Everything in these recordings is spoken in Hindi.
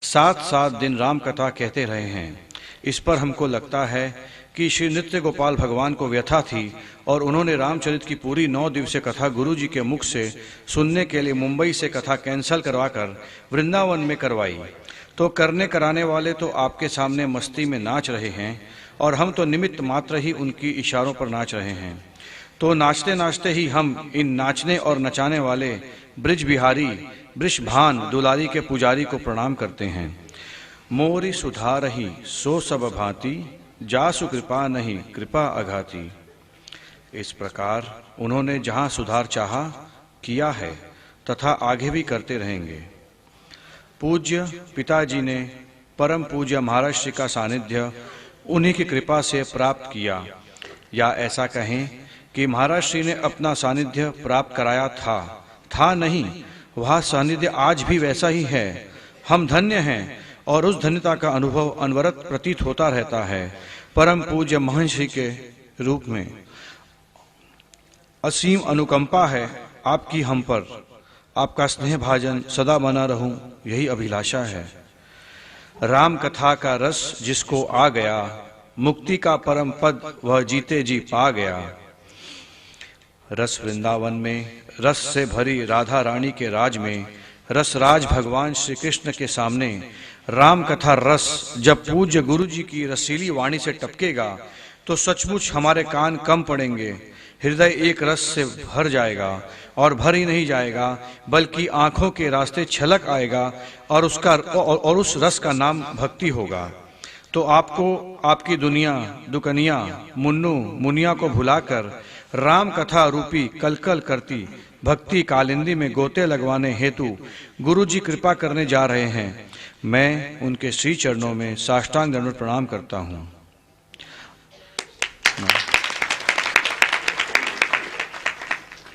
सात सात दिन राम कथा कहते रहे हैं। इस पर हमको लगता है कि श्री नित्य गोपाल भगवान को व्यथा थी और उन्होंने रामचरित की पूरी 9 दिवसीय कथा गुरुजी के मुख से सुनने के लिए मुंबई से कथा कैंसल करवाकर वृंदावन में करवाई। तो करने कराने वाले तो आपके सामने मस्ती में नाच रहे हैं और हम तो निमित्त मात्र ही उनकी इशारों पर नाच रहे हैं। तो नाचते नाचते ही हम इन नाचने और नचाने वाले ब्रिज बिहारी वृषभान दुलारी के पुजारी को प्रणाम करते हैं। मोरी सुधारही सो सब भांति, जासु कृपा नहीं कृपा अघाती। इस प्रकार उन्होंने जहां सुधार चाहा किया है तथा आगे भी करते रहेंगे। पूज्य पिताजी ने परम पूज्य महाराज श्री का सानिध्य उन्हीं की कृपा से प्राप्त किया, या ऐसा कहें कि महाराज श्री ने अपना सानिध्य प्राप्त कराया था नहीं, वह सानिध्य आज भी वैसा ही है। हम धन्य हैं और उस धन्यता का अनुभव अनवरत प्रतीत होता रहता है। परम पूज्य महर्षि के रूप में असीम अनुकंपा है आपकी हम पर, आपका स्नेह भाजन सदा बना रहूं यही अभिलाषा है। राम कथा का रस जिसको आ गया, मुक्ति का परम पद वह जीते जी पा गया। रस वृंदावन में, रस से भरी राधा रानी के राज में, रसराज भगवान श्री कृष्ण के सामने राम कथा रस जब पूज्य गुरु जी की रसीली वाणी से टपकेगा तो सचमुच हमारे कान कम पड़ेंगे, हृदय एक रस से भर जाएगा और भर ही नहीं जाएगा बल्कि आंखों के रास्ते छलक आएगा और उस रस का नाम भक्ति होगा। तो आपको आपकी दुनिया दुकनिया मुन्नू मुनिया को भुलाकर राम कथा रूपी कलकल करती भक्ति कालिंदी में गोते लगवाने हेतु गुरुजी कृपा करने जा रहे हैं। मैं उनके श्री चरणों में साष्टांग दंडवत प्रणाम करता हूं।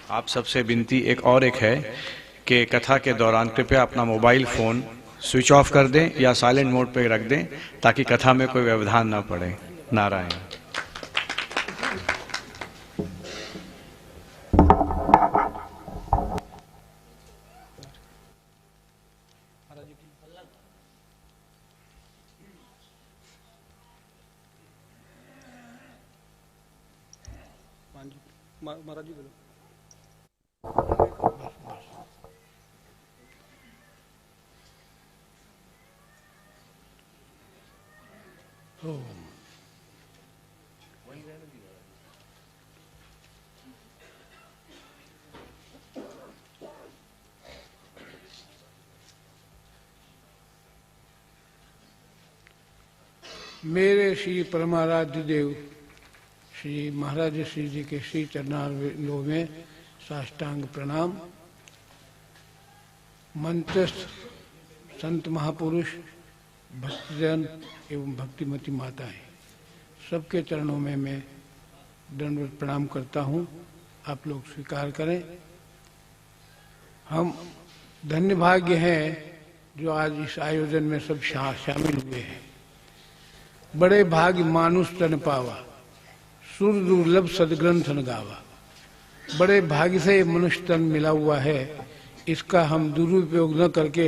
आप सबसे विनती एक है कि कथा के दौरान कृपया अपना मोबाइल फोन स्विच ऑफ कर दें या साइलेंट मोड पे रख दें ताकि कथा में कोई व्यवधान ना पड़े। नारायण। महाराज जी बोलो। मेरे श्री परमाराध्य देव श्री महाराज श्री जी के श्री चरणारविंदों में साष्टांग प्रणाम। मंत्रस्थ संत महापुरुष भक्तजन एवं भक्तिमती माताएं सबके चरणों में मैं दंडवत प्रणाम करता हूं। आप लोग स्वीकार करें। हम धन्य भाग्य हैं जो आज इस आयोजन में सब शामिल हुए हैं। बड़े भाग्य मानुष तन पावा, सुर दुर्लभ सदग्रंथन गावा। बड़े भाग्य से मनुष्य तन मिला हुआ है, इसका हम दुरुपयोग न करके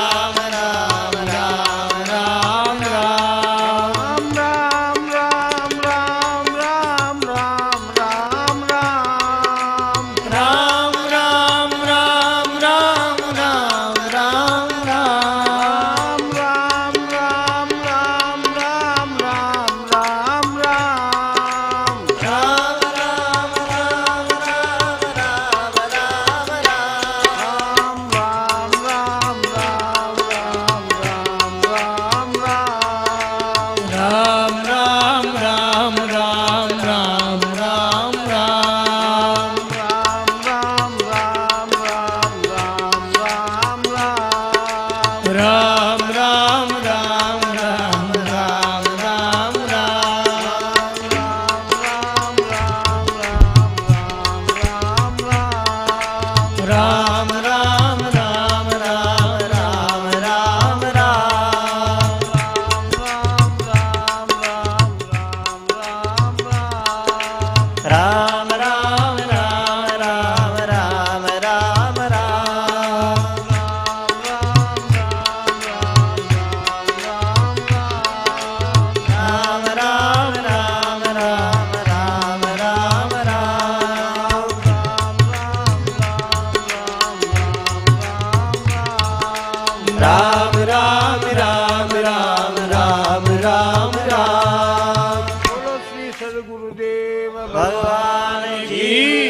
सदगुरुदेव भगवान की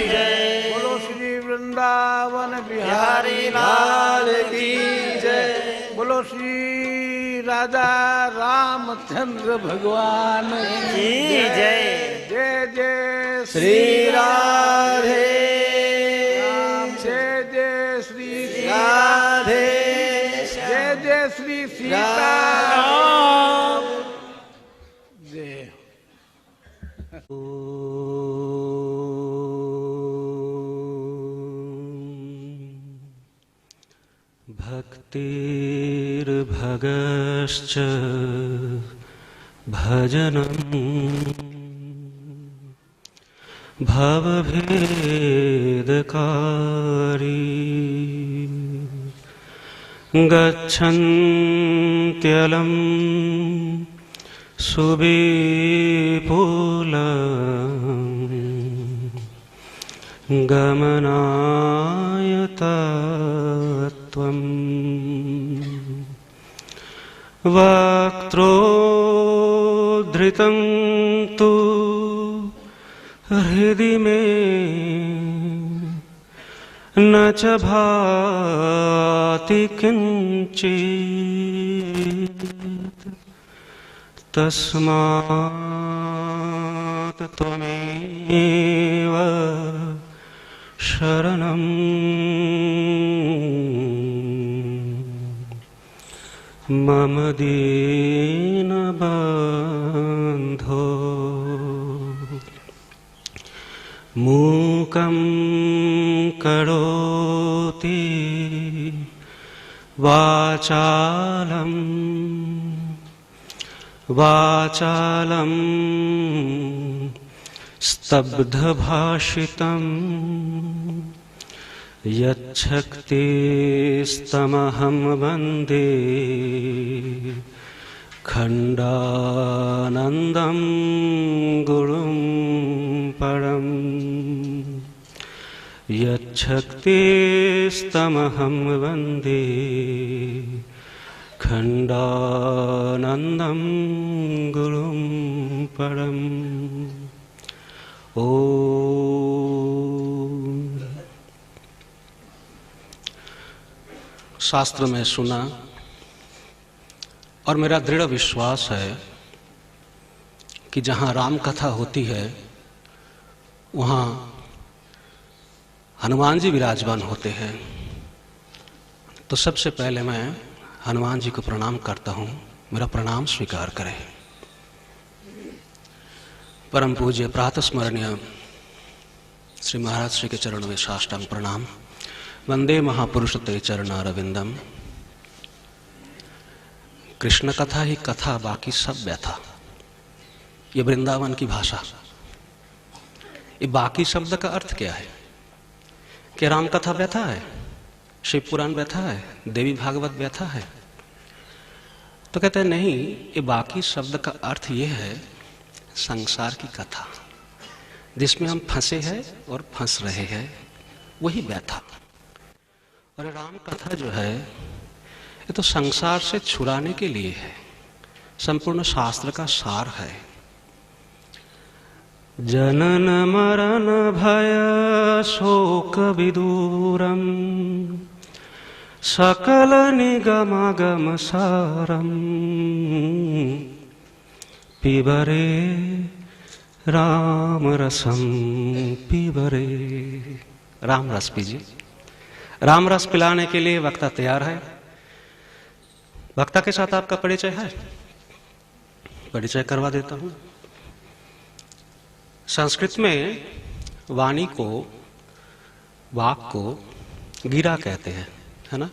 जय। बोलो श्री वृंदावन बिहारी लाल की जय। बोलो श्री राधा रामचंद्र भगवान की जय। जय जय श्री राधे जय जय श्री राधे जय जय श्री सीताराम जय। भक्तिर्भगश्च भजनम् भवभेदकारी गच्छन्त्यलं सुविपुलं गमनाय तत्त्वम् वक्त्रोद्धृतं तु हृदि मे न च भाति किञ्चित् तस्मात् त्वमेव शरणं मम दीनबन्धो मूकं करोति वाचालं स्तब्धभाषितं यच्छक्तिस्तमहं वन्दे खण्डानन्दं गुरुं परम् यच्छक्तिस्तमहं वन्दे खण्डानन्दं गुरुं परम्। शास्त्र में सुना और मेरा दृढ़ विश्वास है कि जहाँ राम कथा होती है वहाँ हनुमान जी विराजमान होते हैं। तो सबसे पहले मैं हनुमान जी को प्रणाम करता हूँ, मेरा प्रणाम स्वीकार करें। परम पूज्य प्रातः स्मरणीय श्री महाराज श्री के चरणों में साष्टांग प्रणाम। वंदे महापुरुष ते चरणारविंदम। कृष्ण कथा ही कथा, बाकी सब व्यथा। ये वृंदावन की भाषा। ये बाकी शब्द का अर्थ क्या है? कि राम कथा व्यथा है, शिव पुराण व्यथा है, देवी भागवत व्यथा है? तो कहते हैं नहीं, ये बाकी शब्द का अर्थ ये है संसार की कथा जिसमें हम फंसे हैं और फंस रहे हैं, वही व्यथा। और राम कथा जो है ये तो संसार से छुड़ाने के लिए है, संपूर्ण शास्त्र का सार है। जनन मरण भय शोक विदूरम सकल निगमागम सारम पिबरे राम रसम पिबरे। राम रस पीजिए। राम रस पिलाने के लिए वक्ता तैयार है। वक्ता के साथ आपका परिचय है, परिचय करवा देता हूं। संस्कृत में वाणी को, वाक को गिरा कहते हैं, है ना?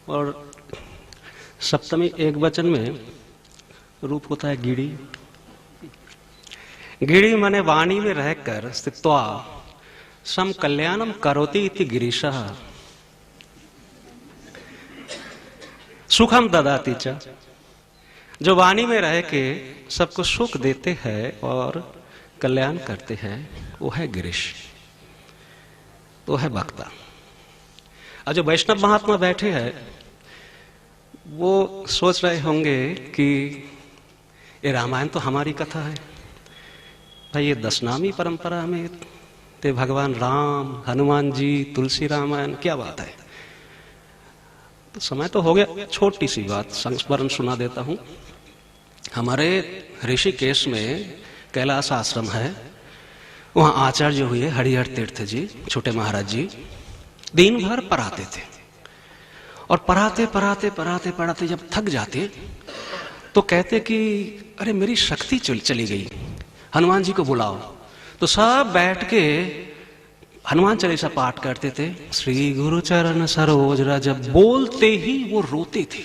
और सप्तमी एक वचन में रूप होता है गिड़ी। गिड़ी माने वाणी में रहकर स्थित्वा सम कल्याणम करोति इति गिरीशः सुखम ददाति च। जो वाणी में रह के सबको सुख देते हैं और कल्याण करते हैं, वो है गिरीश, वो है वक्ता। और जो वैष्णव महात्मा बैठे हैं वो सोच रहे होंगे कि ये रामायण तो हमारी कथा है भाई, ये 10 नामी परंपरा में ते भगवान राम, हनुमान जी, तुलसी रामायण, क्या बात है। तो समय तो हो गया, छोटी सी बात संस्मरण सुना देता हूं। हमारे ऋषिकेश में कैलाश आश्रम है, वहां आचार्य हुए हरिहर तीर्थ जी, छोटे महाराज जी, दिन भर पढ़ाते थे। और पढ़ाते पढ़ाते पढ़ाते पढ़ाते जब थक जाते तो कहते कि अरे मेरी शक्ति चली गई, हनुमान जी को बुलाओ। तो सब बैठ के हनुमान चालीसा पाठ करते थे। श्री गुरु चरण सरोज रज, बोलते ही वो रोते थे,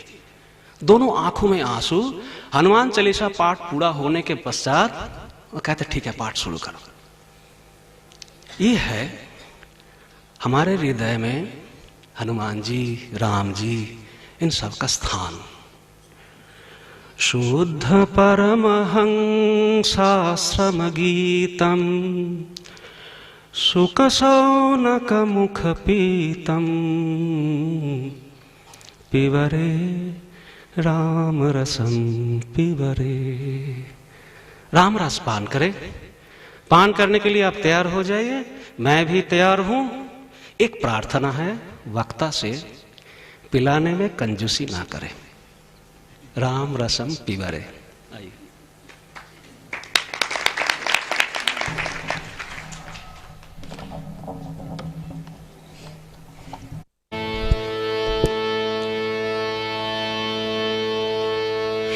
दोनों आंखों में आंसू। हनुमान चालीसा पाठ पूरा होने के पश्चात वो कहते ठीक है पाठ शुरू करो। ये है हमारे हृदय में हनुमान जी, राम जी, इन सब का स्थान। शुद्ध परमहंसाश्रम गीतम सुख सौनक मुख पीतम पिबरे राम रसम पिबरे। राम रस पान करें। पान करने के लिए आप तैयार हो जाइए, मैं भी तैयार हूं। एक प्रार्थना है वक्ता से, पिलाने में कंजूसी ना करें। राम रसम पिबरे। आइए।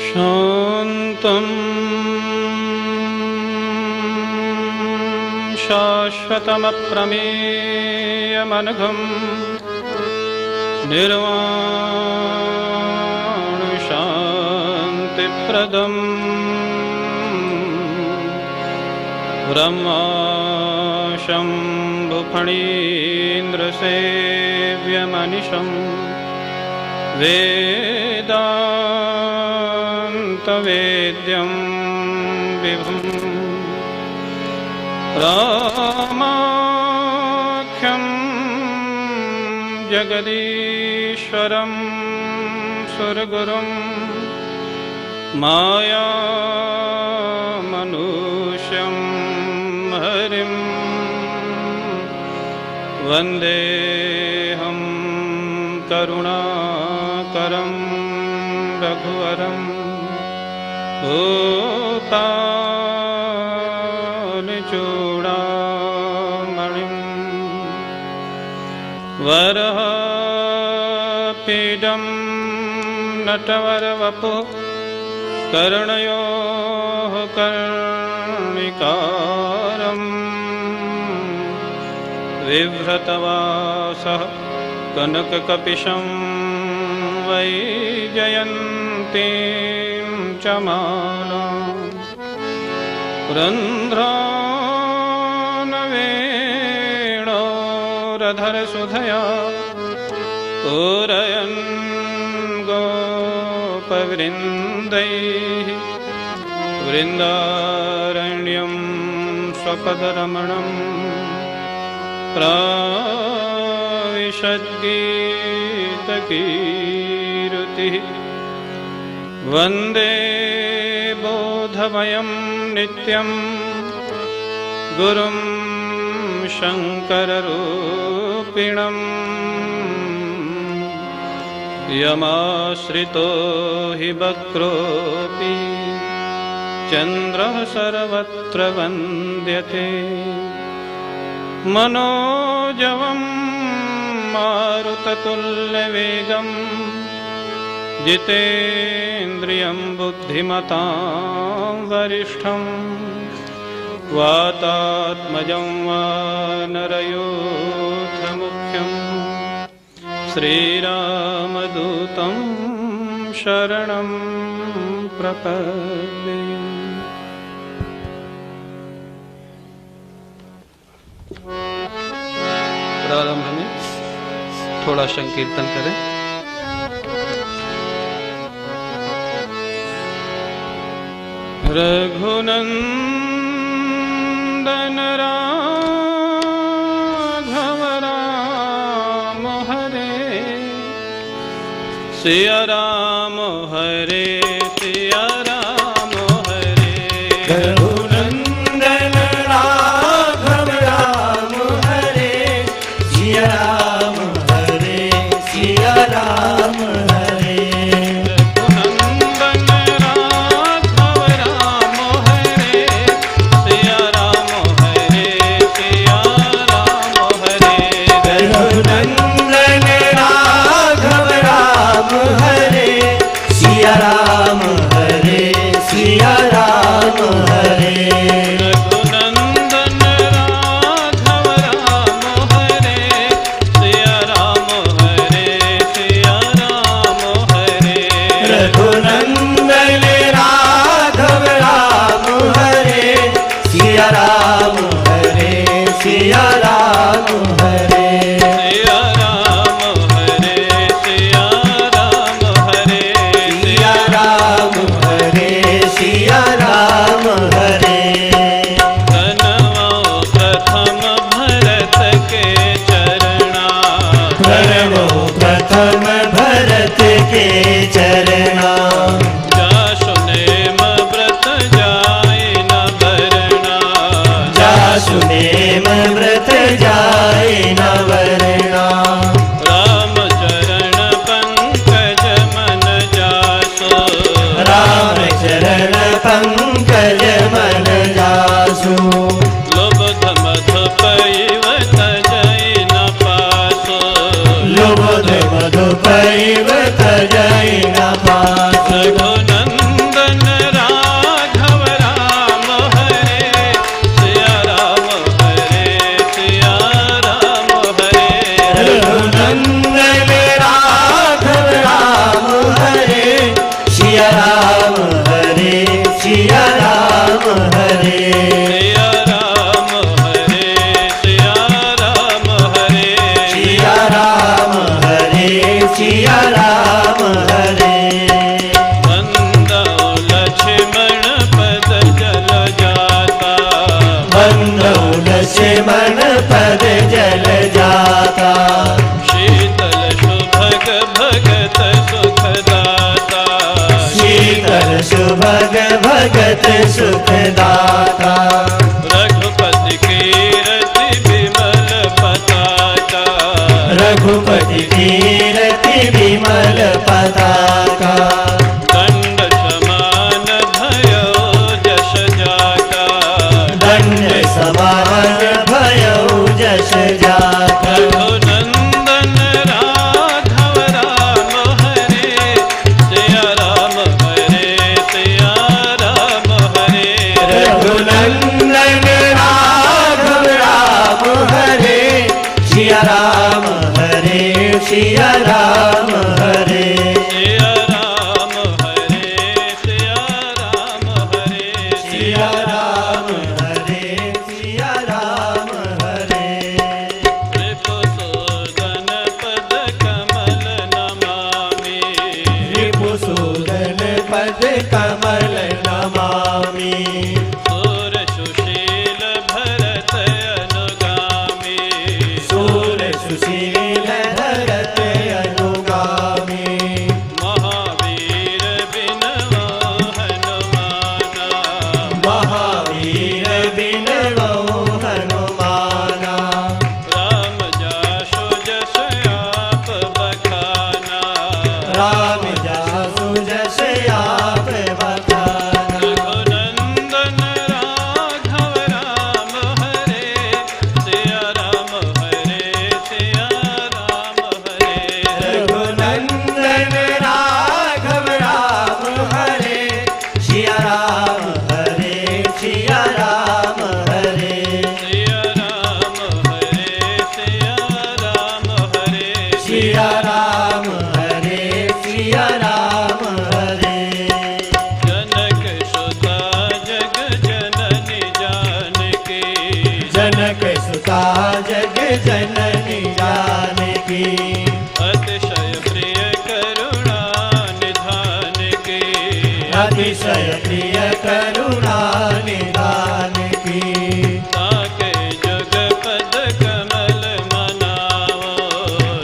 शांतं शाश्वतमप्रमेयमनघं निर्वाण शान्तिप्रदम् ब्रह्मा शम्भुफणीन्द्रसेव्यमनिशम् वेदान्तवेद्यं विभुम् रामाख्यं जगदीश्वरं सुरगुरुं मायामनुष्यं हरिं वन्देऽहं करुणाकरं रघुवरं भूतानचूडामणिं वरपीडं नटवरवपुः कर्णयोः कर्णिकारम् बिभ्रतवासः कनककपिशं वैजयन्तीं च मालाम् रन्ध्रानवेणोरधरसुधया पूरयन् गोपवृन्दैः वृन्दारण्यं स्वपदरमणं प्राविशद्गीतकीर्तिः वन्दे बोधमयं नित्यं गुरुं शङ्कररूपिणम् यमाश्रितो हि वक्रोऽपि चन्द्रः सर्वत्र वन्द्यते मनोजवं मारुततुल्यवेगं जितेन्द्रियं बुद्धिमतां वरिष्ठं वातात्मजं वानरयूथमुख्यं श्रीरामदूतं शरणं प्रपद्ये। प्रारंभ में थोड़ा संकीर्तन करें। रघुनंदन राघव राम हरे, सिया राम हरे सिया राम हरे। सिया राम हरे सिया राम हरे सिया राम हरे सिया राम हरे सिया राम हरे सिया राम हरे धनवा प्रथम भरत के चरणा प्रणवो प्रथम भरत के चरणा जासुनेम व्रत जाय न भरना जासुनेम व्रत जाय न वरणा राम चरण पंकज मन जासो राम चरण पंकज मन जासु लुब्ध मधुप इव तजय न पासो लुब्ध मधुपैव तजय न पास रघुनंदन राघव राम हरे सिया राम हरे सिया राम हरे रघुनंदन राघव राम हरे सिया राम हरे सिया राम हरे सिया राम हरे सिया राम हरे सिया राम हरे सिया राम हरे वंदो लक्ष्मण पद जल जाता बंदो लक्ष्मण पद जल जाता शीतल सुभग भगत सुखदाता शीतल सुभग भगत सुखदाता रघुपति कीरति विमल पताका रघुपति कीरति विमल पताका दंड समान भयो जस जाका दंड समान भयो जस जाता रघुनंदन राघव राम हरे सिया राम हरे सिया राम हरे रघुनंदन राघव राम हरे सिया राम हरे सिया राम हरे सिया राम हरे सिया राम हरे सिया राम हरे सिया राम हरे रिपुसूदन पद कमल नमामि रिपुसूदन पद कमल नमामि सूर सुशील भरत अनुगामी सूर सुशील भरत अनुगामी महावीर बिनवो हनुमाना महावीर बिनवो हनुमाना राम जासु जस आप बखाना राम जासु जस आप बखाना रघुनंदन राघव राम हरे सिया राम हरे सिया राम हरे रघुनंदन राघव राम हरे सिया राम हरे सिया राम हरे सिया राम हरे सिया राम हरे सिया राम हरे सिया राम हरे जनक सुता जग जननी जानकी जनक सुता जग जननी जानकी अतिशय प्रिय करुणा निधान की अतिशय प्रिय करुणा निधान की ताके जुग पद कमल मनावो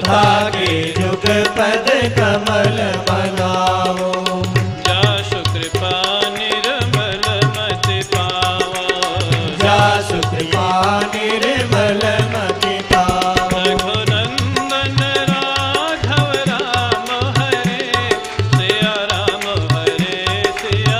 ताके जुग पद कमल बनावो जासु कृपा निर्मल मति पावो जासु कृपा निर्मल मति पावो रघुनंदन राघव राम हरे सिया राम हरे सिया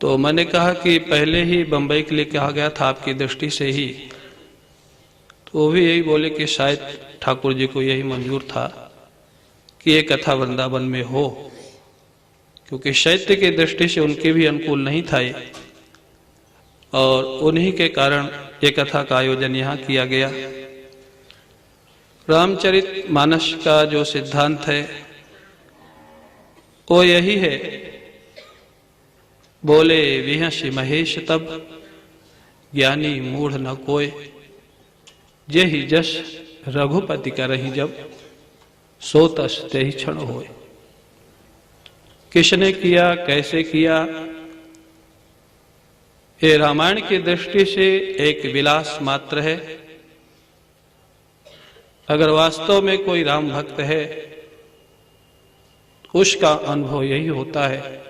तो मैंने कहा कि पहले ही बंबई के लिए कहा गया था आपकी दृष्टि से ही, तो वो भी यही बोले कि शायद ठाकुर जी को यही मंजूर था कि ये कथा वृंदावन में हो, क्योंकि शैत्य की दृष्टि से उनके भी अनुकूल नहीं था ये, और उन्हीं के कारण ये कथा का आयोजन यहाँ किया गया। रामचरित मानस का जो सिद्धांत है वो यही है, बोले विहंसी महेश तब ज्ञानी मूढ़ न कोय, जेहि जस रघुपति करहि जब सो तस तेहि क्षण होय। किसने किया, कैसे किया, ये रामायण की दृष्टि से एक विलास मात्र है। अगर वास्तव में कोई राम भक्त है उसका अनुभव यही होता है,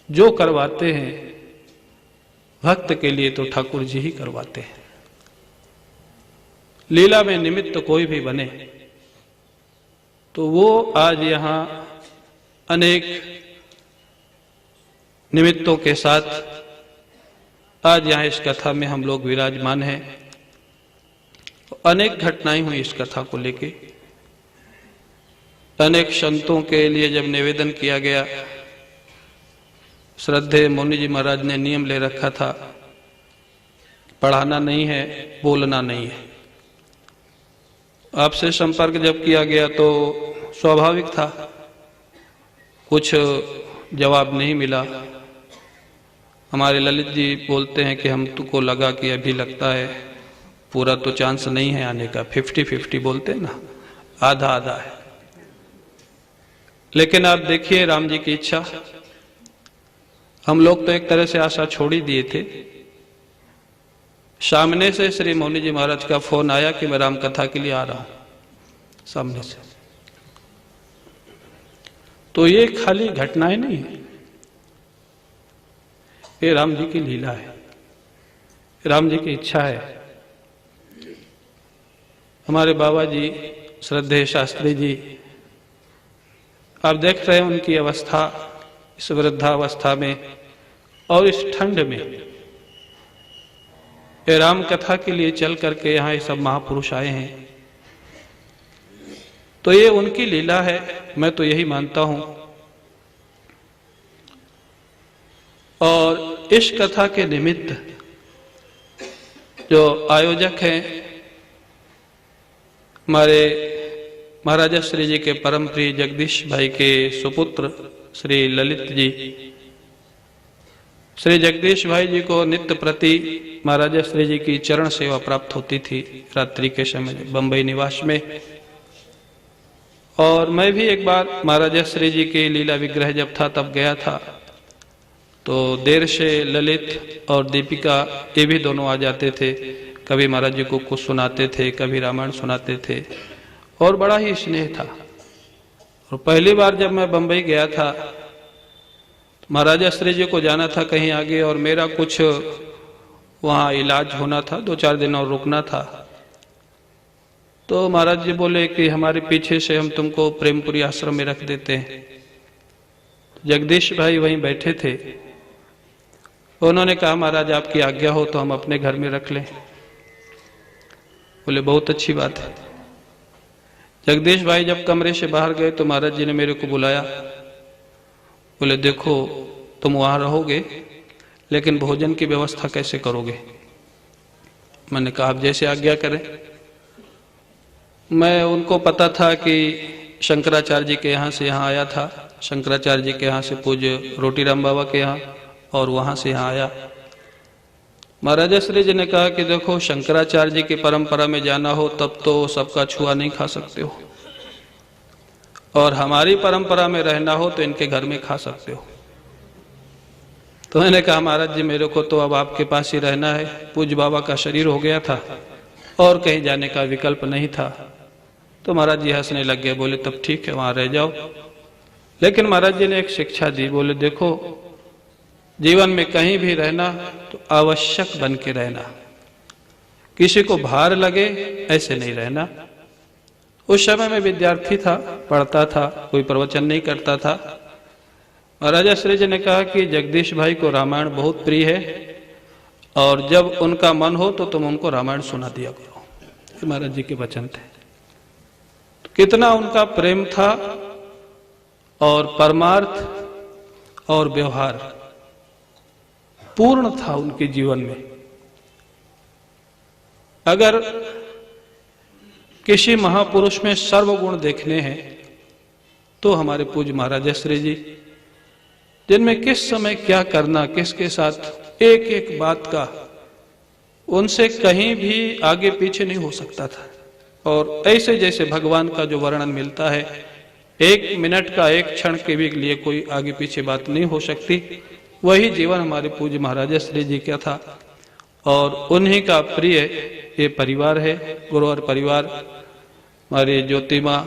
जो करवाते हैं भक्त के लिए तो ठाकुर जी ही करवाते हैं। लीला में निमित्त कोई भी बने तो वो आज यहां अनेक निमित्तों के साथ आज यहां इस कथा में हम लोग विराजमान हैं। अनेक घटनाएं हुई इस कथा को लेके। अनेक संतों के लिए जब निवेदन किया गया, श्रद्धेय मुनि जी महाराज ने नियम ले रखा था, पढ़ाना नहीं है, बोलना नहीं है। आपसे संपर्क जब किया गया तो स्वाभाविक था, कुछ जवाब नहीं मिला। हमारे ललित जी बोलते हैं कि हम तुमको लगा कि अभी लगता है पूरा तो चांस नहीं है आने का, 50-50 बोलते हैं ना, आधा आधा है। लेकिन आप देखिए राम जी की इच्छा, हम लोग तो एक तरह से आशा छोड़ ही दिए थे। सामने से श्री मौनी जी महाराज का फोन आया कि मैं राम कथा के लिए आ रहा हूं, सामने से। तो ये खाली घटनाएं नहीं है, ये राम जी की लीला है, राम जी की इच्छा है। हमारे बाबा जी श्रद्धेय शास्त्री जी, आप देख रहे हैं उनकी अवस्था, इस वृद्धावस्था में और इस ठंड में ये राम कथा के लिए चल करके यहाँ ये सब महापुरुष आए हैं। तो ये उनकी लीला है, मैं तो यही मानता हूं। और इस कथा के निमित्त जो आयोजक हैं हमारे महाराजा श्री जी के परम प्रिय जगदीश भाई के सुपुत्र श्री ललित जी, श्री जगदीश भाई जी को नित्य प्रति महाराजा श्री जी की चरण सेवा प्राप्त होती थी रात्रि के समय बंबई निवास में। और मैं भी एक बार महाराजा श्री जी के लीला विग्रह जब था तब गया था, तो देर से ललित और दीपिका ये भी दोनों आ जाते थे, कभी महाराज जी को कुछ सुनाते थे, कभी रामायण सुनाते थे, और बड़ा ही स्नेह था। और पहली बार जब मैं बंबई गया था, महाराजा श्री जी को जाना था कहीं आगे और मेरा कुछ वहाँ इलाज होना था, 2-4 दिन और रुकना था। तो महाराज जी बोले कि हमारे पीछे से हम तुमको प्रेमपुरी आश्रम में रख देते हैं। जगदीश भाई वहीं बैठे थे, उन्होंने कहा महाराज आपकी आज्ञा हो तो हम अपने घर में रख लें। बोले बहुत अच्छी बात है। जगदीश भाई जब कमरे से बाहर गए तो महाराज जी ने मेरे को बुलाया, बोले देखो तुम वहां रहोगे लेकिन भोजन की व्यवस्था कैसे करोगे। मैंने कहा आप जैसे आज्ञा करें। मैं उनको पता था कि शंकराचार्य जी के यहाँ से यहाँ आया था, शंकराचार्य जी के यहाँ से पूज्य रोटीराम बाबा के यहाँ, और वहां से यहाँ आया। महाराजा श्री जी ने कहा कि देखो शंकराचार्य जी की परंपरा में जाना हो तब तो सबका छुआ नहीं खा सकते हो, और हमारी परंपरा में रहना हो तो इनके घर में खा सकते हो। तो मैंने कहा महाराज जी मेरे को तो अब आपके पास ही रहना है, पूज्य बाबा का शरीर हो गया था और कहीं जाने का विकल्प नहीं था। तो महाराज जी हंसने लग गए, बोले तब ठीक है वहां रह जाओ। लेकिन महाराज जी ने एक शिक्षा दी, बोले देखो जीवन में कहीं भी रहना तो आवश्यक बन के रहना, किसी को भार लगे ऐसे नहीं रहना। उस समय मैं विद्यार्थी था, पढ़ता था, कोई प्रवचन नहीं करता था, महाराजा श्री जी ने कहा कि जगदीश भाई को रामायण बहुत प्रिय है और जब उनका मन हो तो तुम उनको रामायण सुना दिया करो। ये महाराज जी के वचन थे। तो कितना उनका प्रेम था और परमार्थ और व्यवहार पूर्ण था उनके जीवन में। अगर किसी महापुरुष में सर्वगुण देखने हैं तो हमारे पूज्य महाराजा श्री जी, जिनमें किस समय क्या करना, किसके साथ एक एक बात का उनसे कहीं भी आगे पीछे नहीं हो सकता था। और ऐसे जैसे भगवान का जो वर्णन मिलता है, एक मिनट का, एक क्षण के भी लिए कोई आगे पीछे बात नहीं हो सकती, वही जीवन हमारे पूज्य महाराजा श्री जी का था। और उन्हीं का प्रिय ये परिवार है, गुरुवर परिवार। हमारी ज्योतिमा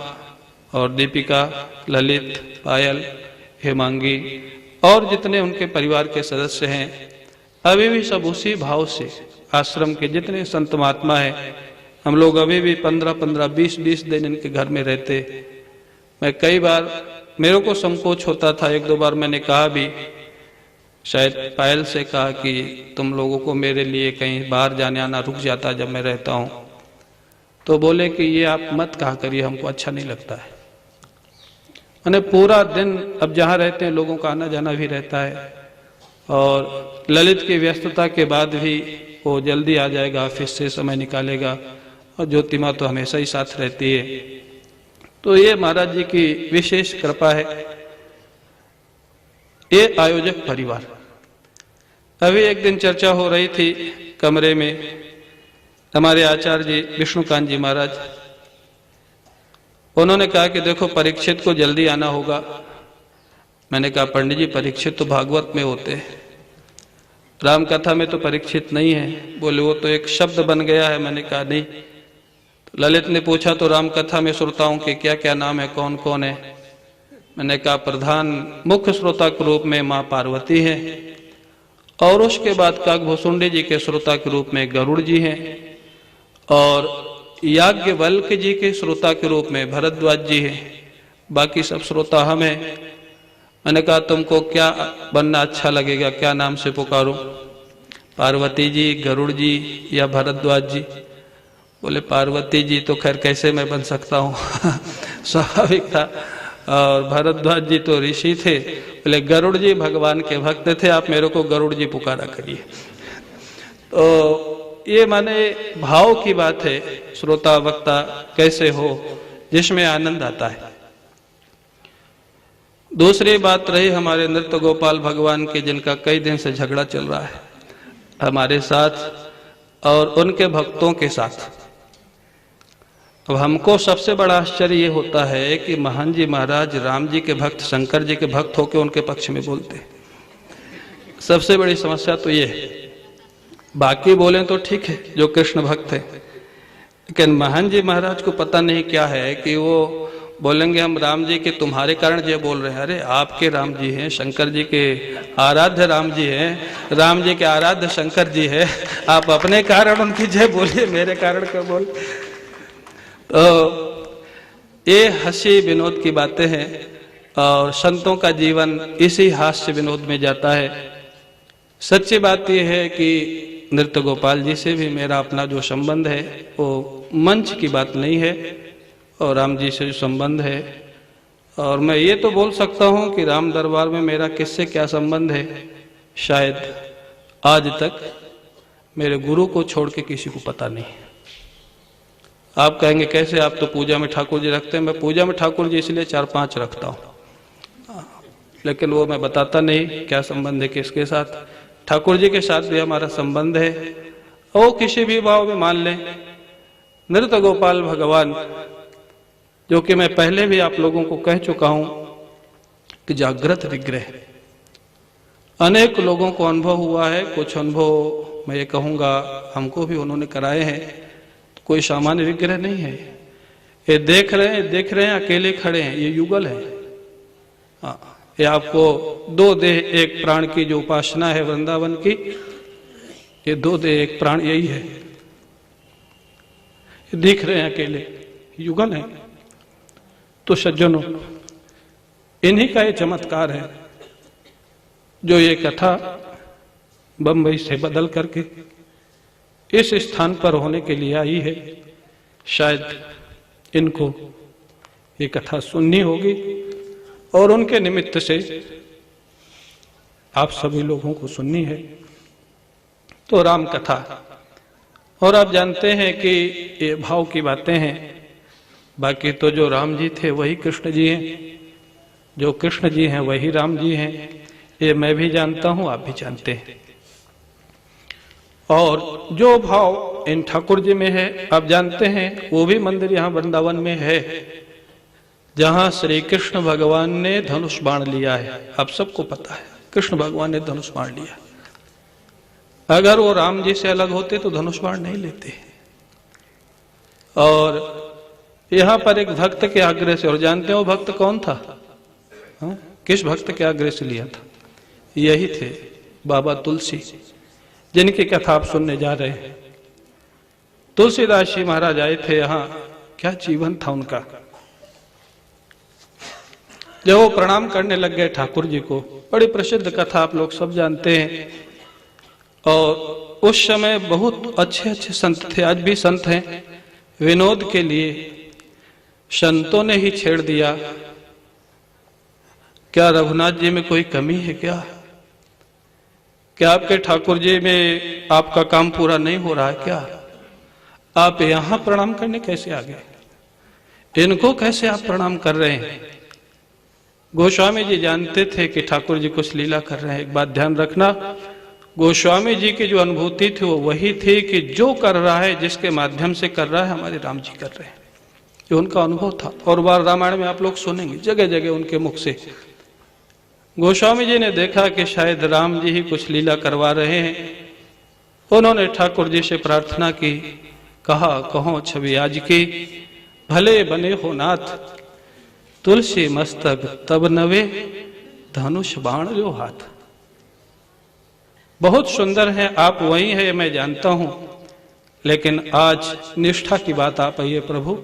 और दीपिका, ललित, पायल, हेमांगी और जितने उनके परिवार के सदस्य हैं, अभी भी सब उसी भाव से, आश्रम के जितने संत महात्मा हैं, हम लोग अभी भी 15-15, 20-20 दिन इनके घर में रहते। मैं कई बार, मेरे को संकोच होता था, 1-2 बार मैंने कहा भी, शायद पायल से कहा कि तुम लोगों को मेरे लिए कहीं बाहर जाने आना रुक जाता जब मैं रहता हूं, तो बोले कि ये आप मत कहा करिए, हमको अच्छा नहीं लगता है। मैंने पूरा दिन अब जहां रहते हैं लोगों का आना जाना भी रहता है, और ललित की व्यस्तता के बाद भी वो जल्दी आ जाएगा, ऑफिस से समय निकालेगा, और ज्योतिमा तो हमेशा ही साथ रहती है। तो ये महाराज जी की विशेष कृपा है। ये आयोजक परिवार। अभी एक दिन चर्चा हो रही थी कमरे में, हमारे आचार्य जी विष्णुकांत जी महाराज, उन्होंने कहा कि देखो परीक्षित को जल्दी आना होगा। मैंने कहा पंडित जी परीक्षित तो भागवत में होते हैं, राम कथा में तो परीक्षित नहीं है। बोले वो तो एक शब्द बन गया है। मैंने कहा नहीं। तो ललित ने पूछा तो राम कथा में श्रोताओं के क्या क्या नाम है, कौन कौन है? मैंने कहा प्रधान मुख्य श्रोता के रूप में माँ पार्वती है, और उसके बाद काकभूषुंडी जी के श्रोता के रूप में गरुड़ जी हैं, और याज्ञवल्क जी के श्रोता के रूप में भरद्वाज जी हैं, बाकी सब श्रोता हम हैं। मैंने कहा तुमको क्या बनना अच्छा लगेगा, क्या नाम से पुकारूं, पार्वती जी, गरुड़ जी या भरद्वाज जी? बोले पार्वती जी तो खैर कैसे मैं बन सकता हूँ स्वाभाविक था, और भरद्वाज जी तो ऋषि थे। बोले गरुड़ जी भगवान के भक्त थे, आप मेरे को गरुड़ जी पुकारा करिए। तो ये माने भाव की बात है, श्रोता वक्ता कैसे हो, जिसमें आनंद आता है। दूसरी बात रही हमारे नृत्य गोपाल भगवान के, जिनका कई दिन से झगड़ा चल रहा है हमारे साथ और उनके भक्तों के साथ। अब हमको सबसे बड़ा आश्चर्य ये होता है कि महान जी महाराज राम जी के भक्त, शंकर जी के भक्त होकर उनके पक्ष में बोलते। सबसे बड़ी समस्या तो ये है। बाकी बोले तो ठीक है जो कृष्ण भक्त है, लेकिन महान जी महाराज को पता नहीं क्या है कि वो बोलेंगे हम राम जी के तुम्हारे कारण जय बोल रहे हैं। अरे आपके राम जी हैं, शंकर जी के आराध्य राम जी हैं, राम जी के आराध्य शंकर जी है, आप अपने कारण उनकी जय बोलिए, मेरे कारण क्यों बोल? तो ये हंसी विनोद की बातें हैं, और संतों का जीवन इसी हास्य विनोद में जाता है। सच्ची बात यह है कि नृत्य गोपाल जी से भी मेरा अपना जो संबंध है वो मंच की बात नहीं है, और राम जी से जो संबंध है, और मैं ये तो बोल सकता हूँ कि राम दरबार में मेरा किससे क्या संबंध है, शायद आज तक मेरे गुरु को छोड़ के किसी को पता नहीं। आप कहेंगे कैसे, आप तो पूजा में ठाकुर जी रखते हैं। मैं पूजा में ठाकुर जी इसलिए 4-5 रखता हूँ, लेकिन वो मैं बताता नहीं क्या संबंध है किसके साथ। ठाकुर जी के साथ भी हमारा संबंध है, वो किसी भी भाव में मान लें। नृत्य गोपाल भगवान, जो कि मैं पहले भी आप लोगों को कह चुका हूं कि जागृत विग्रह, अनेक लोगों को अनुभव हुआ है। कुछ अनुभव मैं ये कहूँगा हमको भी उन्होंने कराए हैं। तो कोई सामान्य विग्रह नहीं है। ये देख रहे हैं अकेले खड़े हैं, ये युगल है। हाँ, ये आपको 2 देह 1 प्राण की जो उपासना है वृंदावन की, ये 2 देह 1 प्राण यही है। ये दिख रहे हैं अकेले, युगल है। तो सज्जनों, इन्हीं का ये चमत्कार है जो ये कथा बंबई से बदल करके इस स्थान पर होने के लिए आई है, शायद इनको ये कथा सुननी होगी और उनके निमित्त से आप सभी लोगों को सुननी है। तो राम कथा, और आप जानते हैं कि ये भाव की बातें हैं। बाकी तो जो राम जी थे वही कृष्ण जी हैं, जो कृष्ण जी हैं वही राम जी हैं, ये मैं भी जानता हूं, आप भी जानते हैं। और जो भाव इन ठाकुर जी में है, आप जानते हैं, वो भी मंदिर यहाँ वृंदावन में है जहां श्री कृष्ण भगवान ने धनुष बाण लिया है। आप सबको पता है कृष्ण भगवान ने धनुष बाण लिया। अगर वो राम जी से अलग होते तो धनुष बाण नहीं लेते। और यहां पर एक भक्त के आग्रह से, और जानते हो भक्त कौन था? हा? किस भक्त के आग्रह से लिया था? यही थे बाबा तुलसी, जिनकी कथा आप सुनने जा रहे हैं। तुलसीदास जी महाराज आए थे यहाँ, क्या जीवन था उनका। जब वो प्रणाम करने लग गए ठाकुर जी को, बड़ी प्रसिद्ध कथा आप लोग सब जानते हैं। और उस समय बहुत अच्छे अच्छे संत थे, आज भी संत हैं। विनोद के लिए संतों ने ही छेड़ दिया, क्या रघुनाथ जी में कोई कमी है क्या? क्या आपके ठाकुर जी में आपका काम पूरा नहीं हो रहा है क्या? आप यहां प्रणाम करने कैसे आ गए? इनको कैसे आप प्रणाम कर रहे हैं? गोस्वामी जी जानते थे कि ठाकुर जी कुछ लीला कर रहे हैं। एक बात ध्यान रखना, गोस्वामी जी की जो अनुभूति थी वो वही थी कि जो कर रहा है, जिसके माध्यम से कर रहा है, हमारे राम जी कर रहे हैं, ये उनका अनुभव था। और बार रामायण में आप लोग सुनेंगे जगह जगह उनके मुख से। गोस्वामी जी ने देखा कि शायद राम जी ही कुछ लीला करवा रहे हैं। उन्होंने ठाकुर जी से प्रार्थना की, कहा कहो छवि आज की, भले बने हो नाथ, तुलसी मस्तक तब नवे, धनुष बाण लो हाथ। बहुत सुंदर है, आप वही है मैं जानता हूं, लेकिन आज निष्ठा की बात आ पाई है प्रभु।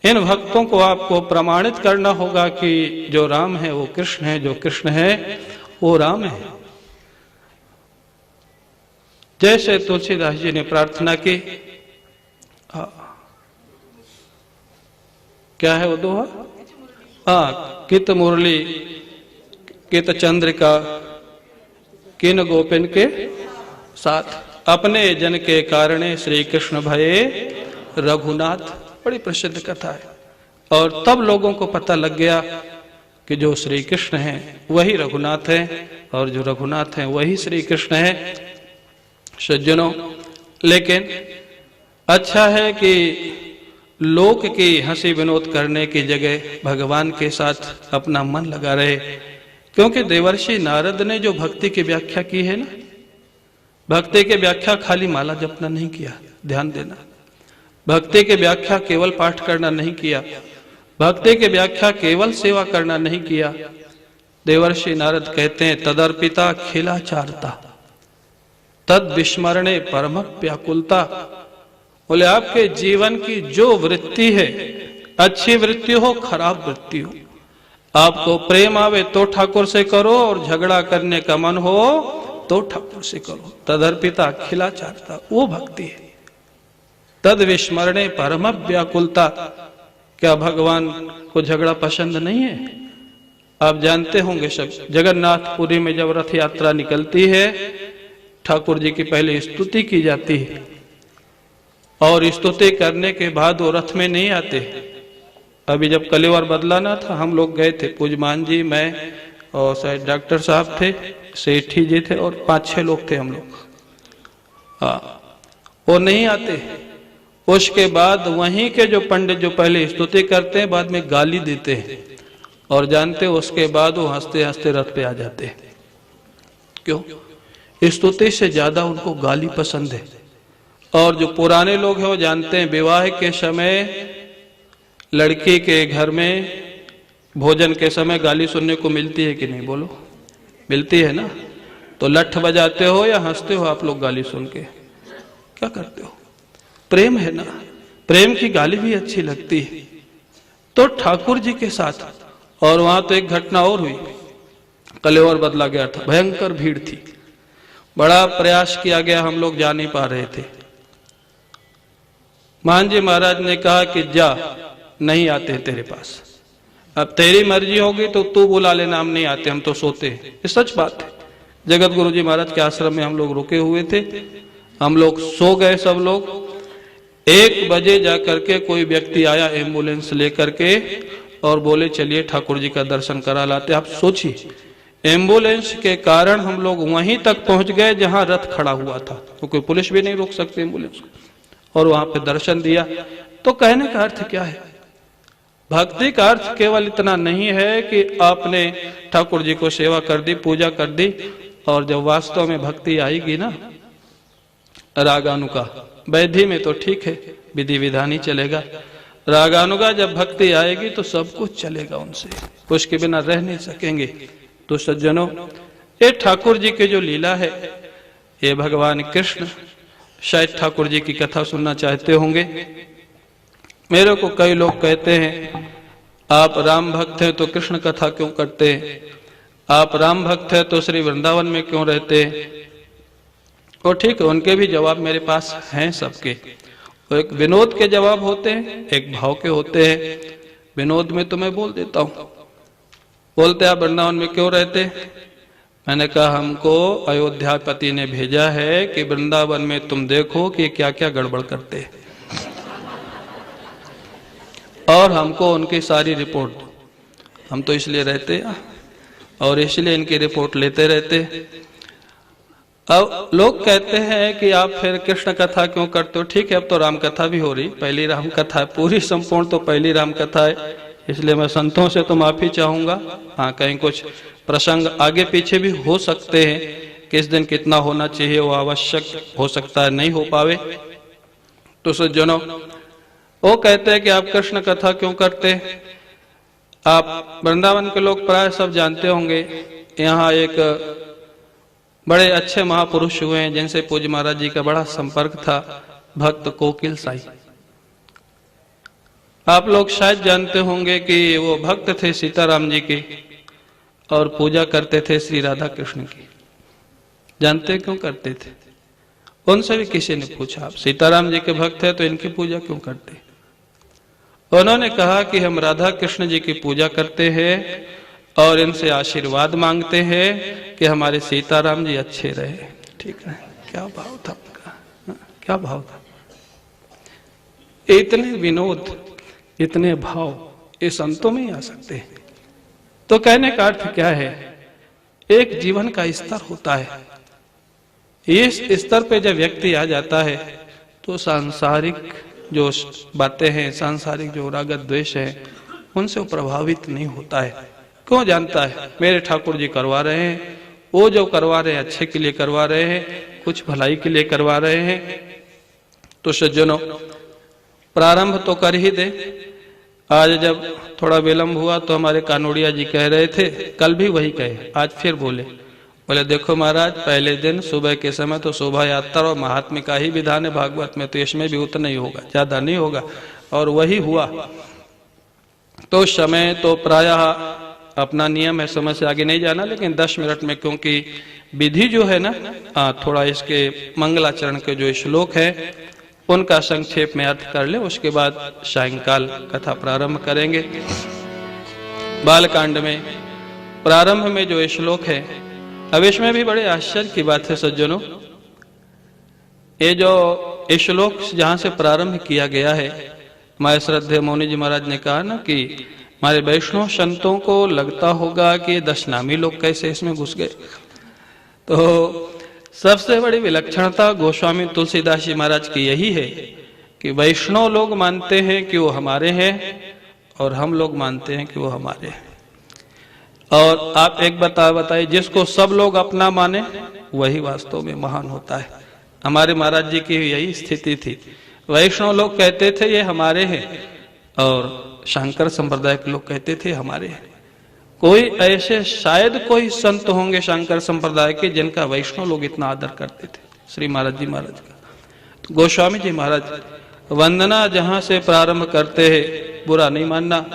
इन भक्तों को आपको प्रमाणित करना होगा कि जो राम है वो कृष्ण है, जो कृष्ण है वो राम है। जैसे तुलसीदास जी ने प्रार्थना की, क्या है वो दोहा? कित मुरली कित चंद्रिका, किन गोपिन के साथ, अपने जन के कारणे श्री कृष्ण भये रघुनाथ। बड़ी प्रसिद्ध कथा है। और तब लोगों को पता लग गया कि जो श्री कृष्ण हैं वही रघुनाथ हैं, और जो रघुनाथ हैं वही श्री कृष्ण हैं। सज्जनों, लेकिन अच्छा है कि लोक की हंसी विनोद करने की जगह भगवान के साथ अपना मन लगा रहे। क्योंकि देवर्षि नारद ने जो भक्ति की व्याख्या की है ना, भक्ति की व्याख्या खाली माला जपना नहीं किया, ध्यान देना। भक्ति की व्याख्या केवल पाठ करना नहीं किया, भक्ति की व्याख्या केवल सेवा करना नहीं किया। देवर्षि नारद कहते हैं, तदर्पिता खिलाचारता, तद विस्मरणे परम व्याकुलता। बोले आपके जीवन की जो वृत्ति है, अच्छी वृत्ति हो खराब वृत्ति हो, आपको प्रेम आवे तो ठाकुर से करो, और झगड़ा करने का मन हो तो ठाकुर से करो। तदर्पिता खिलाचारता, वो भक्ति है। तद विस्मरणे परम व्याकुलता, क्या भगवान को झगड़ा पसंद नहीं है? आप जानते होंगे सब, जगन्नाथपुरी में जब रथ यात्रा निकलती है, ठाकुर जी की पहले स्तुति की जाती है, और स्तुति करने के बाद वो रथ में नहीं आते। अभी जब कलेवर बदलाना था, हम लोग गए थे, पूजमान जी, मैं और शायद डॉक्टर साहब थे, सेठी जी थे, और 5-6 लोग थे हम लोग। वो नहीं आते। उसके बाद वहीं के जो पंडित जो पहले स्तुति करते हैं, बाद में गाली देते हैं, और जानते उसके बाद वो हंसते हंसते रथ पे आ जाते हैं। क्यों? स्तुति से ज्यादा उनको गाली पसंद है। और जो पुराने लोग हैं वो जानते हैं, विवाह के समय लड़की के घर में भोजन के समय गाली सुनने को मिलती है कि नहीं? बोलो, मिलती है ना? तो लठ बजाते हो या हंसते हो आप लोग गाली सुन के? क्या करते हो? प्रेम है ना, प्रेम की गाली भी अच्छी लगती है। तो ठाकुर जी के साथ, और वहां तो एक घटना और हुई, कलेवर बदला गया था, भयंकर भीड़ थी, बड़ा प्रयास किया गया, हम लोग जा नहीं पा रहे थे। मान जी महाराज ने कहा कि जा, नहीं आते तेरे पास, अब तेरी मर्जी होगी तो तू बुला लेना, हम नहीं आते, हम तो सोते हैं। ये सच बात है। जगत गुरु जी महाराज के आश्रम में हम लोग रुके हुए थे, हम लोग सो गए सब लोग। 1 बजे जाकर के कोई व्यक्ति आया एम्बुलेंस लेकर के और बोले चलिए ठाकुर जी का दर्शन करा लाते। आप सोचिए, एम्बुलेंस के कारण हम लोग वहीं तक पहुंच गए जहां रथ खड़ा हुआ था, क्योंकि पुलिस भी नहीं रोक सकती एम्बुलेंस को, और वहां पे दर्शन दिया। तो कहने का अर्थ क्या है? भक्ति का अर्थ केवल इतना नहीं है कि आपने ठाकुर जी को सेवा कर दी, पूजा कर दी, और जब वास्तव में भक्ति आएगी ना रागानुगा, वैधि में तो ठीक है, विधि विधान ही चलेगा, रागानुगा जब भक्ति आएगी तो सब कुछ चलेगा उनसे, उसके बिना रह नहीं सकेंगे। तो सज्जनों, ये ठाकुर जी की जो लीला है, ये भगवान कृष्ण, शायद ठाकुर जी की कथा सुनना चाहते होंगे। मेरे को कई लोग कहते हैं आप राम भक्त हैं तो कृष्ण कथा क्यों करते हैं, आप राम भक्त हैं तो श्री वृंदावन में क्यों रहते हैं। और ठीक है, उनके भी जवाब मेरे पास हैं सबके। तो एक विनोद के जवाब होते हैं, एक भाव के होते हैं। विनोद में तो मैं बोल देता हूं, बोलते आप वृंदावन में क्यों रहते? मैंने कहा हमको अयोध्यापति ने भेजा है कि वृंदावन में तुम देखो कि क्या क्या गड़बड़ करते हैं, और हमको उनकी सारी रिपोर्ट, हम तो इसलिए रहते हैं और इसलिए इनकी रिपोर्ट लेते रहते। अब लोग कहते हैं कि आप फिर कृष्ण कथा क्यों करते हो? ठीक है, अब तो राम कथा भी हो रही, पहली राम कथा है, पूरी संपूर्ण तो पहली राम कथा है, इसलिए मैं संतों से तो माफी चाहूंगा। हाँ, कहीं कुछ प्रसंग आगे पीछे भी हो सकते हैं, किस दिन कितना होना चाहिए वो आवश्यक हो सकता है नहीं हो पावे। तो सज्जनों, वो कहते हैं कि आप कृष्ण कथा क्यों करते? आप वृंदावन के लोग प्राय सब जानते होंगे, यहाँ एक बड़े अच्छे महापुरुष हुए हैं जिनसे पूज्य महाराज जी का बड़ा संपर्क था, भक्त कोकिल साई। आप लोग शायद जानते होंगे कि वो भक्त थे सीताराम जी के और पूजा करते थे श्री राधा कृष्ण की। जानते क्यों करते थे? उनसे भी किसी ने पूछा, आप सीताराम जी के भक्त है तो इनकी पूजा क्यों करते? उन्होंने कहा कि हम राधा कृष्ण जी की पूजा करते हैं और इनसे आशीर्वाद मांगते हैं कि हमारे सीताराम जी अच्छे रहे। ठीक है, क्या भाव था उनका, क्या भाव था। इतने विनोद, इतने भाव ये संतों में ही आ सकते हैं। तो कहने का अर्थ क्या है? एक जीवन का स्तर होता है, इस स्तर पे जब व्यक्ति आ जाता है तो सांसारिक जो बातें हैं, सांसारिक जो राग द्वेष है, उनसे वो प्रभावित नहीं होता है। क्यों? जानता है मेरे ठाकुर जी करवा रहे हैं, वो जो करवा रहे हैं अच्छे के लिए करवा रहे हैं, कुछ भलाई के लिए करवा रहे हैं। तो सज्जनों, प्रारंभ तो कर ही दे। आज जब थोड़ा विलंब हुआ तो हमारे कानोड़िया जी कह रहे थे, कल भी वही कहे, आज फिर बोले देखो महाराज, पहले दिन सुबह के समय तो शोभा यात्रा और महात्म्य का ही विधान है भागवत में, तो इसमें भी उतना ही होगा, ज्यादा नहीं होगा, और वही हुआ। तो समय तो प्रायः अपना नियम है, समय से आगे नहीं जाना, लेकिन 10 मिनट में, क्योंकि विधि जो है ना, थोड़ा इसके मंगलाचरण के जो श्लोक है उनका संक्षेप में अर्थ कर ले, उसके बाद सायंकाल कथा प्रारंभ करेंगे। बालकांड में प्रारंभ में जो श्लोक है, अब इसमें भी बड़े आश्चर्य की बात है सज्जनों, ये जो श्लोक जहां से प्रारंभ किया गया है, हमारे श्रद्धेय मौनी जी महाराज ने कहा ना कि हमारे वैष्णव संतों को लगता होगा कि 10 नामी लोग कैसे इसमें घुस गए। तो सबसे बड़ी विलक्षणता गोस्वामी तुलसीदास जी महाराज की यही है कि वैष्णव लोग मानते हैं कि वो हमारे हैं और हम लोग मानते हैं कि वो हमारे हैं। और आप एक बताइए, जिसको सब लोग अपना माने वही वास्तव में महान होता है। हमारे महाराज जी की यही स्थिति थी, वैष्णव लोग कहते थे ये हमारे हैं और शंकर संप्रदाय के लोग कहते थे हमारे हैं। कोई ऐसे शायद कोई संत होंगे शंकर संप्रदाय के जिनका वैष्णव लोग इतना आदर करते थे, श्री महाराज जी महाराज का। तो गोस्वामी जी महाराज वंदना जहां से प्रारंभ करते हैं, बुरा नहीं मानना,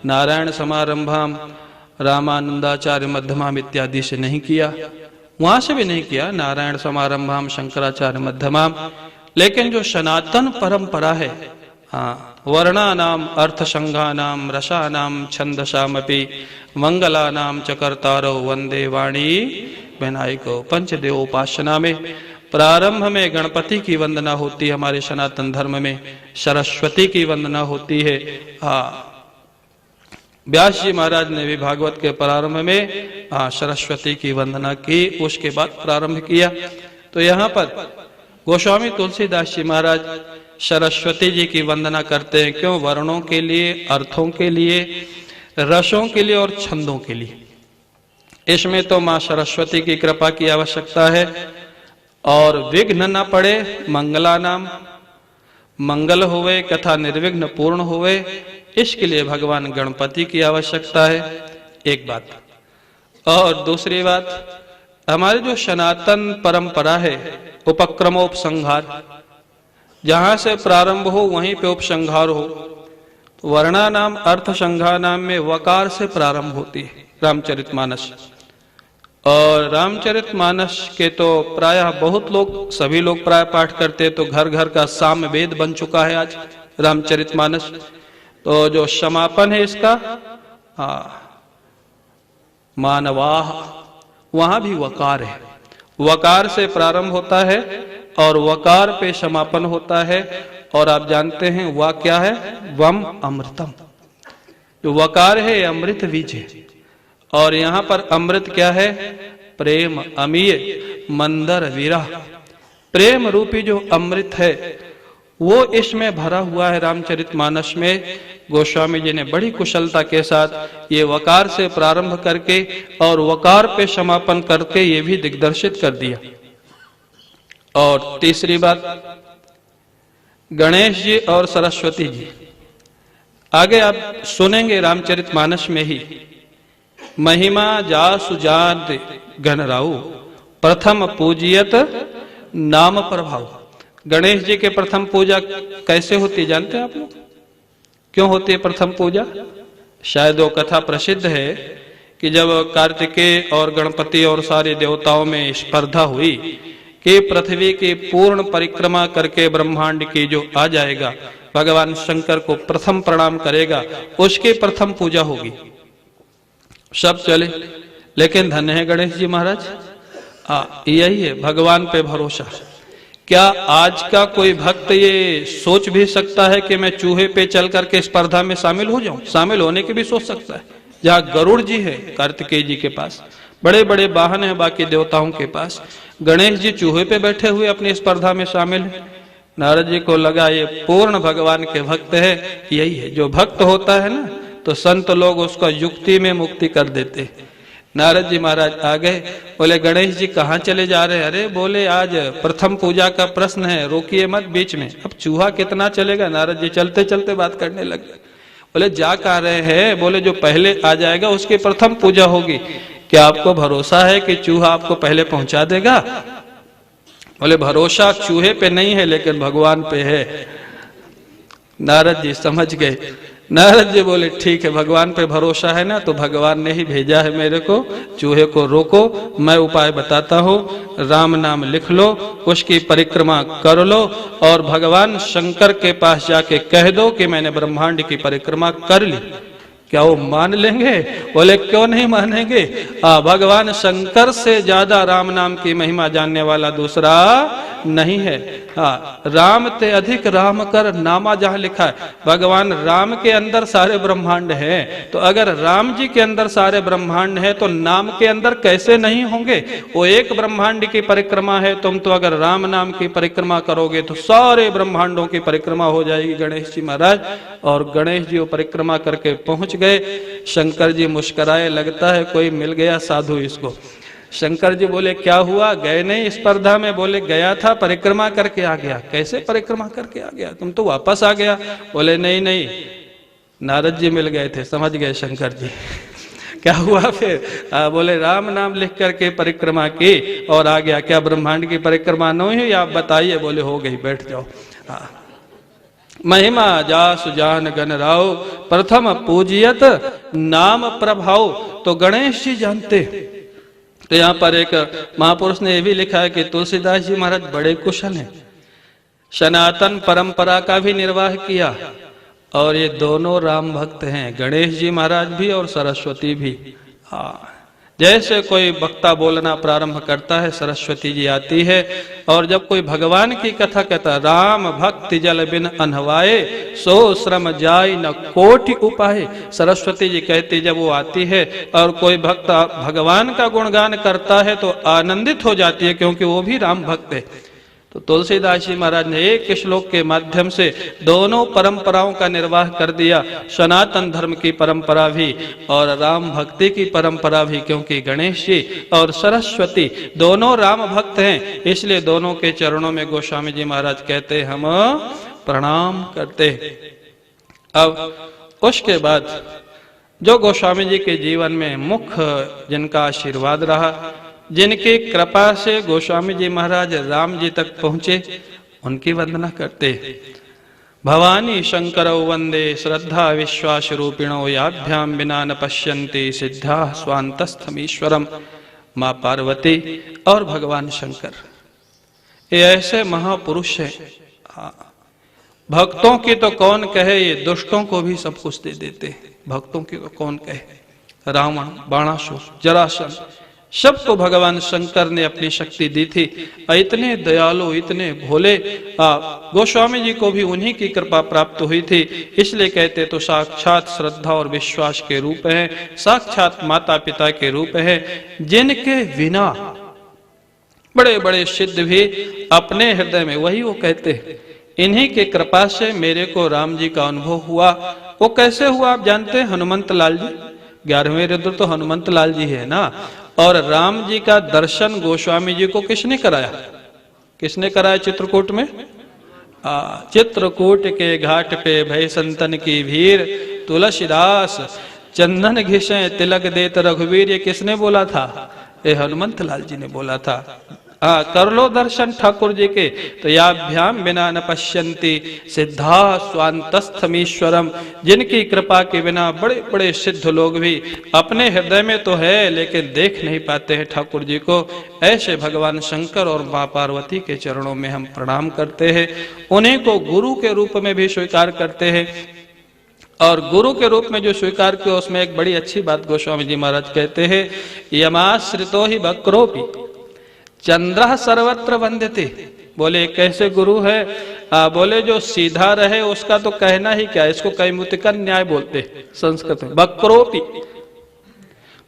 नारायण समारंभाम रामानंदाचार्य मध्यमाम इत्यादि से नहीं किया, वहां से भी नहीं किया, नारायण समारंभाम शंकराचार्य मध्यमाम। लेकिन जो सनातन परंपरा है, हाँ, वर्णानाम अर्थसंघानाम रसानाम छंदसामपि मंगलानाम चकर्तारो वंदे वाणी विनायको। पंचदेव उपासना में प्रारंभ में गणपति की वंदना होती है, हमारे सनातन धर्म में सरस्वती की वंदना होती है। हाँ, व्यास जी महाराज ने भी भागवत के प्रारंभ में सरस्वती की वंदना की, उसके बाद प्रारंभ किया। तो यहाँ पर गोस्वामी तुलसीदास जी महाराज सरस्वती जी की वंदना करते हैं। क्यों? वर्णों के लिए, अर्थों के लिए, रसों के लिए और छंदों के लिए। इसमें तो माँ सरस्वती की कृपा की आवश्यकता है और विघ्न न पड़े, मंगला नाम, मंगल होवे, कथा निर्विघ्न पूर्ण होवे, इसके लिए भगवान गणपति की आवश्यकता है, एक बात। और दूसरी बात, हमारी जो सनातन परंपरा है, उपक्रमोपसंहार, जहां से प्रारंभ हो वहीं पे उपसंहार हो। तो वर्णा नाम अर्थ संघा नाम में वकार से प्रारंभ होती है रामचरितमानस। और रामचरितमानस के तो प्रायः बहुत लोग, सभी लोग प्राय पाठ करते, तो घर घर का सामवेद बन चुका है आज रामचरितमानस। तो जो समापन है इसका, मानवाह, वहां भी वकार है, वकार से प्रारंभ होता है और वकार पे समापन होता है। और आप जानते हैं वह क्या है? वम अमृतम। जो वकार है अमृत बीज है, और यहां पर अमृत क्या है? प्रेम अमीय मंदर विरह। प्रेम रूपी जो अमृत है वो इसमें भरा हुआ है रामचरितमानस में। गोस्वामी जी ने बड़ी कुशलता के साथ ये वकार से प्रारंभ करके और वकार पे समापन करके ये भी दिग्दर्शित कर दिया। और तीसरी बात, गणेश जी और सरस्वती जी, आगे आप सुनेंगे रामचरितमानस में ही, महिमा जासु जात गणराऊ प्रथम पूजियत नाम प्रभाव। गणेश जी के प्रथम पूजा कैसे होती है जानते हैं आप लोग? क्यों होती है प्रथम पूजा? शायद वो कथा प्रसिद्ध है कि जब कार्तिकेय और गणपति और सारे देवताओं में स्पर्धा हुई कि पृथ्वी की पूर्ण परिक्रमा करके ब्रह्मांड की जो आ जाएगा, भगवान शंकर को प्रथम प्रणाम करेगा, उसकी प्रथम पूजा होगी। सब चले, लेकिन धन्य है गणेश जी महाराज, यही है भगवान पे भरोसा। क्या आज का कोई भक्त ये सोच भी सकता है कि मैं चूहे पे चल करके स्पर्धा में शामिल हो जाऊं? शामिल होने की भी सोच सकता है। जहाँ गरुड़ जी है कार्तिकेय जी के पास, बड़े बड़े वाहन है बाकी देवताओं के पास, गणेश जी चूहे पे बैठे हुए अपनी स्पर्धा में शामिल है। नारद जी को लगा ये पूर्ण भगवान के भक्त है। यही है, जो भक्त होता है ना तो संत लोग उसका युक्ति में मुक्ति कर देते। नारद जी महाराज आ गए, बोले गणेश जी कहाँ चले जा रहे हैं? अरे बोले आज प्रथम पूजा का प्रश्न है, रोकिए मत बीच में। अब चूहा कितना चलेगा? नारद जी चलते चलते बात करने लगे। बोले जा कह रहे हैं? बोले जो पहले आ जाएगा उसकी प्रथम पूजा होगी। क्या आपको भरोसा है कि चूहा आपको पहले पहुंचा देगा? बोले भरोसा चूहे पे नहीं है लेकिन भगवान पे है। नारद जी समझ गए। नारद जी बोले ठीक है, भगवान पे भरोसा है ना, तो भगवान ने ही भेजा है मेरे को, चूहे को रोको, मैं उपाय बताता हूँ, राम नाम लिख लो, उसकी परिक्रमा कर लो और भगवान शंकर के पास जाके कह दो कि मैंने ब्रह्मांड की परिक्रमा कर ली। क्या वो मान लेंगे? बोले क्यों नहीं मानेंगे? भगवान शंकर से ज्यादा राम नाम की महिमा जानने वाला दूसरा नहीं है। राम ते अधिक राम कर नामा जहां लिखा है, भगवान राम के अंदर सारे ब्रह्मांड है, तो अगर राम जी के अंदर सारे ब्रह्मांड है तो नाम के अंदर कैसे नहीं होंगे? वो एक ब्रह्मांड की परिक्रमा है, तुम तो अगर राम नाम की परिक्रमा करोगे तो सारे ब्रह्मांडों की परिक्रमा हो जाएगी गणेश जी महाराज। और गणेश जी वो परिक्रमा करके पहुंच गए। शंकर जी मुस्कुराए, लगता है कोई मिल गया साधु इसको। शंकर जी बोले क्या हुआ? गए नहीं स्पर्धा में? बोले गया था, परिक्रमा करके आ गया। कैसे परिक्रमा करके आ गया? तुम तो वापस आ गया। बोले नहीं नहीं, नारद जी मिल गए थे। समझ गए शंकर जी। क्या हुआ फिर? बोले राम नाम लिख करके परिक्रमा की और आ गया। क्या ब्रह्मांड की परिक्रमा नहीं हुई? आप बताइए। बोले हो गई, बैठ जाओ। महिमा जासु जान गण राव, प्रथम पूजियत नाम प्रभाव। तो गणेश जी जानते। तो यहाँ पर एक महापुरुष ने यह भी लिखा है कि तुलसीदास जी महाराज बड़े कुशल हैं, सनातन परंपरा का भी निर्वाह किया, और ये दोनों राम भक्त हैं, गणेश जी महाराज भी और सरस्वती भी। हाँ, जैसे कोई वक्ता बोलना प्रारंभ करता है, सरस्वती जी आती है, और जब कोई भगवान की कथा कहता है, राम भक्ति जल बिन अनहवाए, सो श्रम जाय न कोटि उपाय। सरस्वती जी कहती, जब वो आती है और कोई भक्त भगवान का गुणगान करता है तो आनंदित हो जाती है, क्योंकि वो भी राम भक्त है। तो तुलसीदास जी महाराज ने एक श्लोक के माध्यम से दोनों परंपराओं का निर्वाह कर दिया, सनातन धर्म की परंपरा भी और राम भक्ति की परंपरा भी, क्योंकि गणेश जी और सरस्वती दोनों राम भक्त हैं, इसलिए दोनों के चरणों में गोस्वामी जी महाराज कहते हम प्रणाम करते। अब उसके बाद जो गोस्वामी जी के जीवन में मुख्य जिनका आशीर्वाद रहा, जिनकी कृपा से गोस्वामी जी महाराज राम जी तक पहुंचे, उनकी वंदना करते। भवानी शंकर वंदे श्रद्धा विश्वास रूपिणो, याभ्याम बिना न पश्यन्ति सिद्धा स्वांतस्थमीश्वरम। माँ पार्वती और भगवान शंकर ये ऐसे महापुरुष हैं। भक्तों की तो कौन कहे, ये दुष्टों को भी सब कुछ दे देते। भक्तों की तो कौन कहे, रावण, बाणासुर, जरासंध, सबको भगवान शंकर ने अपनी शक्ति दी थी। इतने दयालु, इतने भोले, गोस्वामी जी को भी उन्हीं की कृपा प्राप्त हुई थी, इसलिए कहते तो साक्षात श्रद्धा और विश्वास के रूप हैं, साक्षात माता पिता के रूप हैं, जिनके बिना बड़े बड़े सिद्ध भी अपने हृदय में, वही वो कहते, इन्हीं के कृपा से मेरे को राम जी का अनुभव हुआ। वो कैसे हुआ आप जानते हैं? हनुमंत लाल जी, 11वें रुद्र तो हनुमंत लाल जी है ना। और राम जी का दर्शन गोस्वामी जी को किसने कराया? किसने कराया? चित्रकूट में। चित्रकूट के घाट पे भय संतन की भीड़, तुलसीदास चंदन घिसे तिलक देत रघुवीर। ये किसने बोला था? ये हनुमंत लाल जी ने बोला था। कर लो दर्शन ठाकुर जी के, तो याभ्याम बिना न पश्यन्ति सिद्धा स्वांतस्थमीश्वरम। जिनकी कृपा के बिना बड़े बड़े सिद्ध लोग भी अपने हृदय में तो है लेकिन देख नहीं पाते हैं ठाकुर जी को, ऐसे भगवान शंकर और माँ पार्वती के चरणों में हम प्रणाम करते हैं। उन्हीं को गुरु के रूप में भी स्वीकार करते हैं। और गुरु के रूप में जो स्वीकार किया उसमें एक बड़ी अच्छी बात गोस्वामी जी महाराज कहते हैं, यमाश्रितो ही वक्रोपि चंद्र सर्वत्र वंदते। बोले कैसे गुरु है? बोले जो सीधा रहे उसका तो कहना ही क्या, इसको कैमुतिका न्याय बोलते संस्कृत में, वक्रोपि।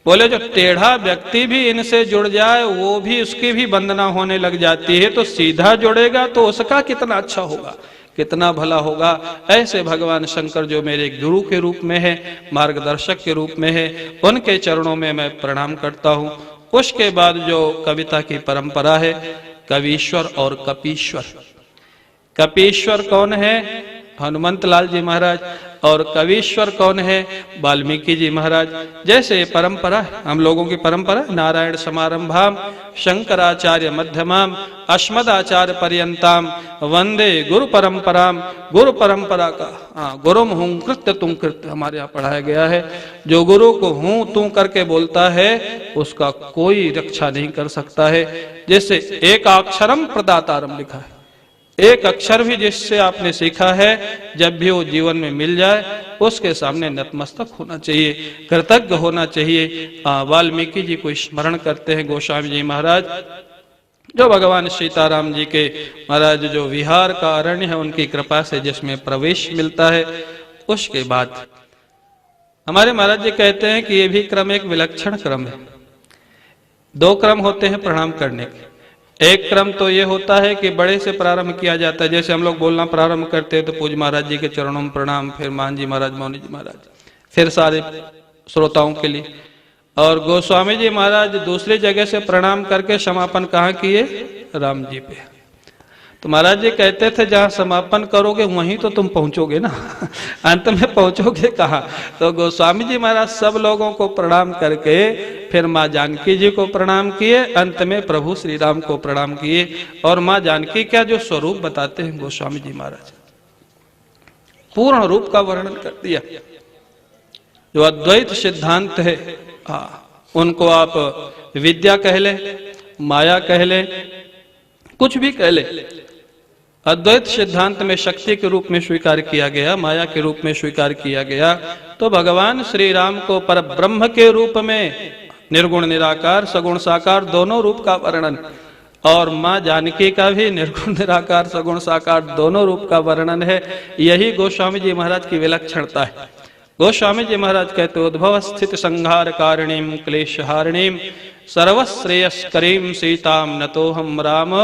बोले जो टेढ़ा व्यक्ति भी इनसे जुड़ जाए वो भी, उसकी भी वंदना होने लग जाती है, तो सीधा जुड़ेगा तो उसका कितना अच्छा होगा, कितना भला होगा। ऐसे भगवान शंकर जो मेरे गुरु के रूप में है, मार्गदर्शक के रूप में है, उनके चरणों में मैं प्रणाम करता हूँ। उसके बाद जो कविता की परंपरा है, कवीश्वर और कपीश्वर। कपीश्वर कौन है? हनुमंत लाल जी महाराज। और कवीश्वर कौन है? वाल्मीकि जी महाराज। जैसे परंपरा, हम लोगों की परंपरा, नारायण समारंभाम शंकराचार्य मध्यमाम अस्मदाचार्य पर्यंताम वंदे गुरु परंपराम। गुरु परंपरा का गुरुम हूं कृत्य तुम कृत्य हमारे यहाँ पढ़ाया गया है। जो गुरु को हूं तू करके बोलता है उसका कोई रक्षा नहीं कर सकता है। जैसे एक अक्षरम प्रदातारम लिखा है, एक अक्षर भी जिससे आपने सीखा है, जब भी वो जीवन में मिल जाए उसके सामने नतमस्तक होना चाहिए, कृतज्ञ होना चाहिए। वाल्मीकि जी को स्मरण करते हैं गोस्वामी जी महाराज, जो भगवान सीताराम जी के महाराज जो विहार का अरण्य है उनकी कृपा से जिसमें प्रवेश मिलता है। उसके बाद हमारे महाराज जी कहते हैं कि ये भी क्रम एक विलक्षण क्रम है। 2 क्रम होते हैं प्रणाम करने के। एक क्रम तो ये होता है कि बड़े से प्रारंभ किया जाता है, जैसे हम लोग बोलना प्रारंभ करते हैं तो पूज्य महाराज जी के चरणों में प्रणाम, फिर मान जी महाराज, मौनी जी महाराज, फिर सारे श्रोताओं के लिए। और गोस्वामी जी महाराज दूसरी जगह से प्रणाम करके समापन कहाँ किए? राम जी पे। तो महाराज जी कहते थे जहां समापन करोगे वहीं तो तुम पहुंचोगे ना, अंत में पहुंचोगे कहाँ? तो गोस्वामी जी महाराज सब लोगों को प्रणाम करके फिर माँ जानकी जी को प्रणाम किए, अंत में प्रभु श्री राम को प्रणाम किए। और माँ जानकी का जो स्वरूप बताते हैं गोस्वामी जी महाराज, पूर्ण रूप का वर्णन कर दिया। जो अद्वैत सिद्धांत है, उनको आप विद्या कह ले, माया कह ले, कुछ भी कह ले, अद्वैत सिद्धांत में शक्ति के रूप में स्वीकार किया गया, माया के रूप में स्वीकार किया गया। तो भगवान श्री राम को पर ब्रह्म के रूप में निर्गुण निराकार, सगुण साकार दोनों रूप का वर्णन, और मां जानकी का भी निर्गुण निराकार, सगुण साकार दोनों रूप का वर्णन है। यही गोस्वामी जी महाराज की विलक्षणता है। गोस्वामी जी महाराज कहते उद्भव स्थित संहार कारिणीम क्लेश हारिणीम सर्वश्रेयस्करीम सीताम नतोहम राम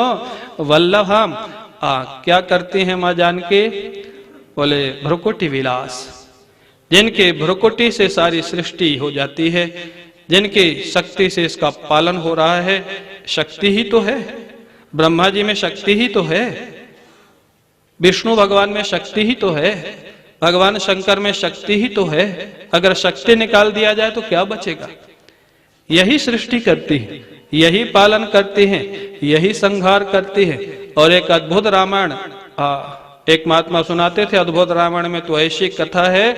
वल्लभाम। क्या करती हैं मां जानकी? बोले भ्रुकुटी विलास। जिनके भ्रुकुटी से सारी सृष्टि हो जाती है, जिनकी शक्ति से इसका पालन हो रहा है, शक्ति ही तो है, ब्रह्मा जी में शक्ति ही तो है, विष्णु भगवान में शक्ति ही तो है, भगवान शंकर में शक्ति ही तो है। अगर शक्ति निकाल दिया जाए तो क्या बचेगा? यही सृष्टि करती है, यही पालन करती है, यही संहार करती है। और एक अद्भुत रामायण एक महात्मा सुनाते थे, अद्भुत रामायण में तो ऐसी कथा है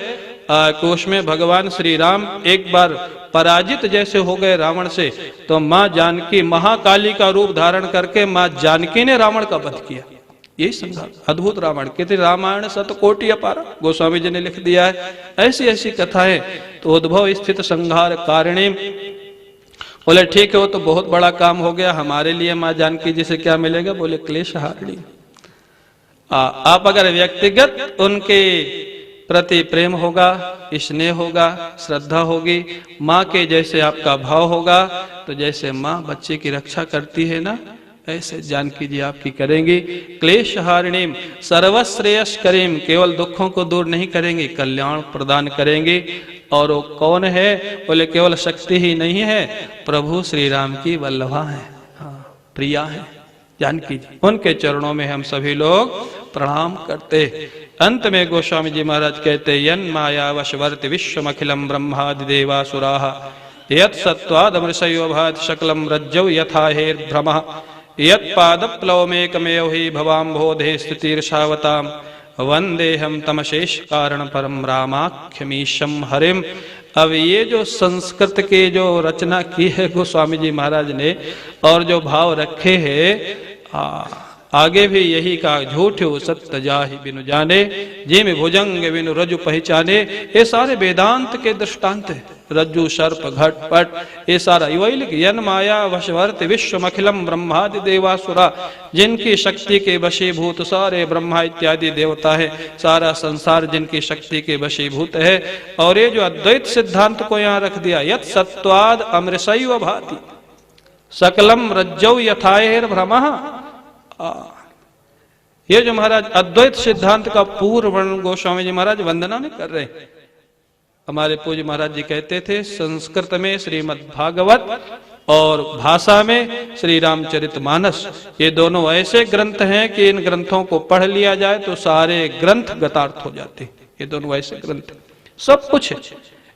कि उसमें भगवान श्री राम एक बार पराजित जैसे हो गए रावण से, तो मां जानकी महाकाली का रूप धारण करके मां जानकी ने रावण का वध किया। यही संघार अद्भुत रामायण कहते, रामायण सतकोटि अपार, गोस्वामी जी ने लिख दिया है। ऐसी ऐसी कथाएं। तो उद्भव स्थित संहार कारिणी। बोले ठीक है, वो तो बहुत बड़ा काम हो गया हमारे लिए, मां जानकी जी से क्या मिलेगा? बोले क्लेश हारिणी। आप अगर व्यक्तिगत उनके प्रति प्रेम होगा, स्नेह होगा, श्रद्धा होगी, माँ के जैसे आपका भाव होगा, तो जैसे माँ बच्चे की रक्षा करती है ना, ऐसे जानकी जी आपकी करेंगी। क्लेश हारिणीम सर्वश्रेयस करीम, केवल दुखों को दूर नहीं करेंगी, कल्याण प्रदान करेंगी। और वो कौन है? बोले केवल शक्ति ही नहीं है, प्रभु श्री राम की वल्लभा है, प्रिया है जानकी जी। उनके चरणों में हम सभी लोग प्रणाम करते। अंत में गोस्वामी जी महाराज कहते, यन माया वशवर्ति विश्वमखिलम ब्रह्मादि देवासुराः यत् सत्त्वादमृषयो भाति शकलम रज्जौ यथा हेर्भ्रमः यत् पादप्लवमेकमेव हि भवाम्भोधे स्थितिर्षावताम् वंदेहम तमशेष कारण परम रामाख्यमीशम हरिम। अब ये जो संस्कृत के जो रचना की है गोस्वामी जी महाराज ने, और जो भाव रखे हैं, आगे भी यही कहा, झूठ सत्य जाहि बिनु जाने, जिम भुजंग बिनु रज्जु पहचाने। ये सारे वेदांत के दृष्टांत है, रज्जु सर्प घट पट, ये सारा वही लिख, यन माया वशवर्त विश्वमखिलम ब्रह्मादि देवासुरा, जिनकी शक्ति के वशीभूत सारे ब्रह्मा इत्यादि देवता है, सारा संसार जिनकी शक्ति के वशीभूत है। और ये जो अद्वैत सिद्धांत को यहाँ रख दिया, यत् सत्वाद अमृषैव भाति सकलम रज्जौ यथाहेर भ्रमः। ये जो महाराज अद्वैत सिद्धांत का पूर्व वर्णन गोस्वामी जी महाराज वंदना में कर रहे हैं। हमारे पूज्य महाराज जी कहते थे, संस्कृत में श्रीमद् भागवत और भाषा में श्री रामचरितमानस, ये दोनों ऐसे ग्रंथ हैं कि इन ग्रंथों को पढ़ लिया जाए तो सारे ग्रंथ गतार्थ हो जाते। ये दोनों ऐसे ग्रंथ, सब कुछ है।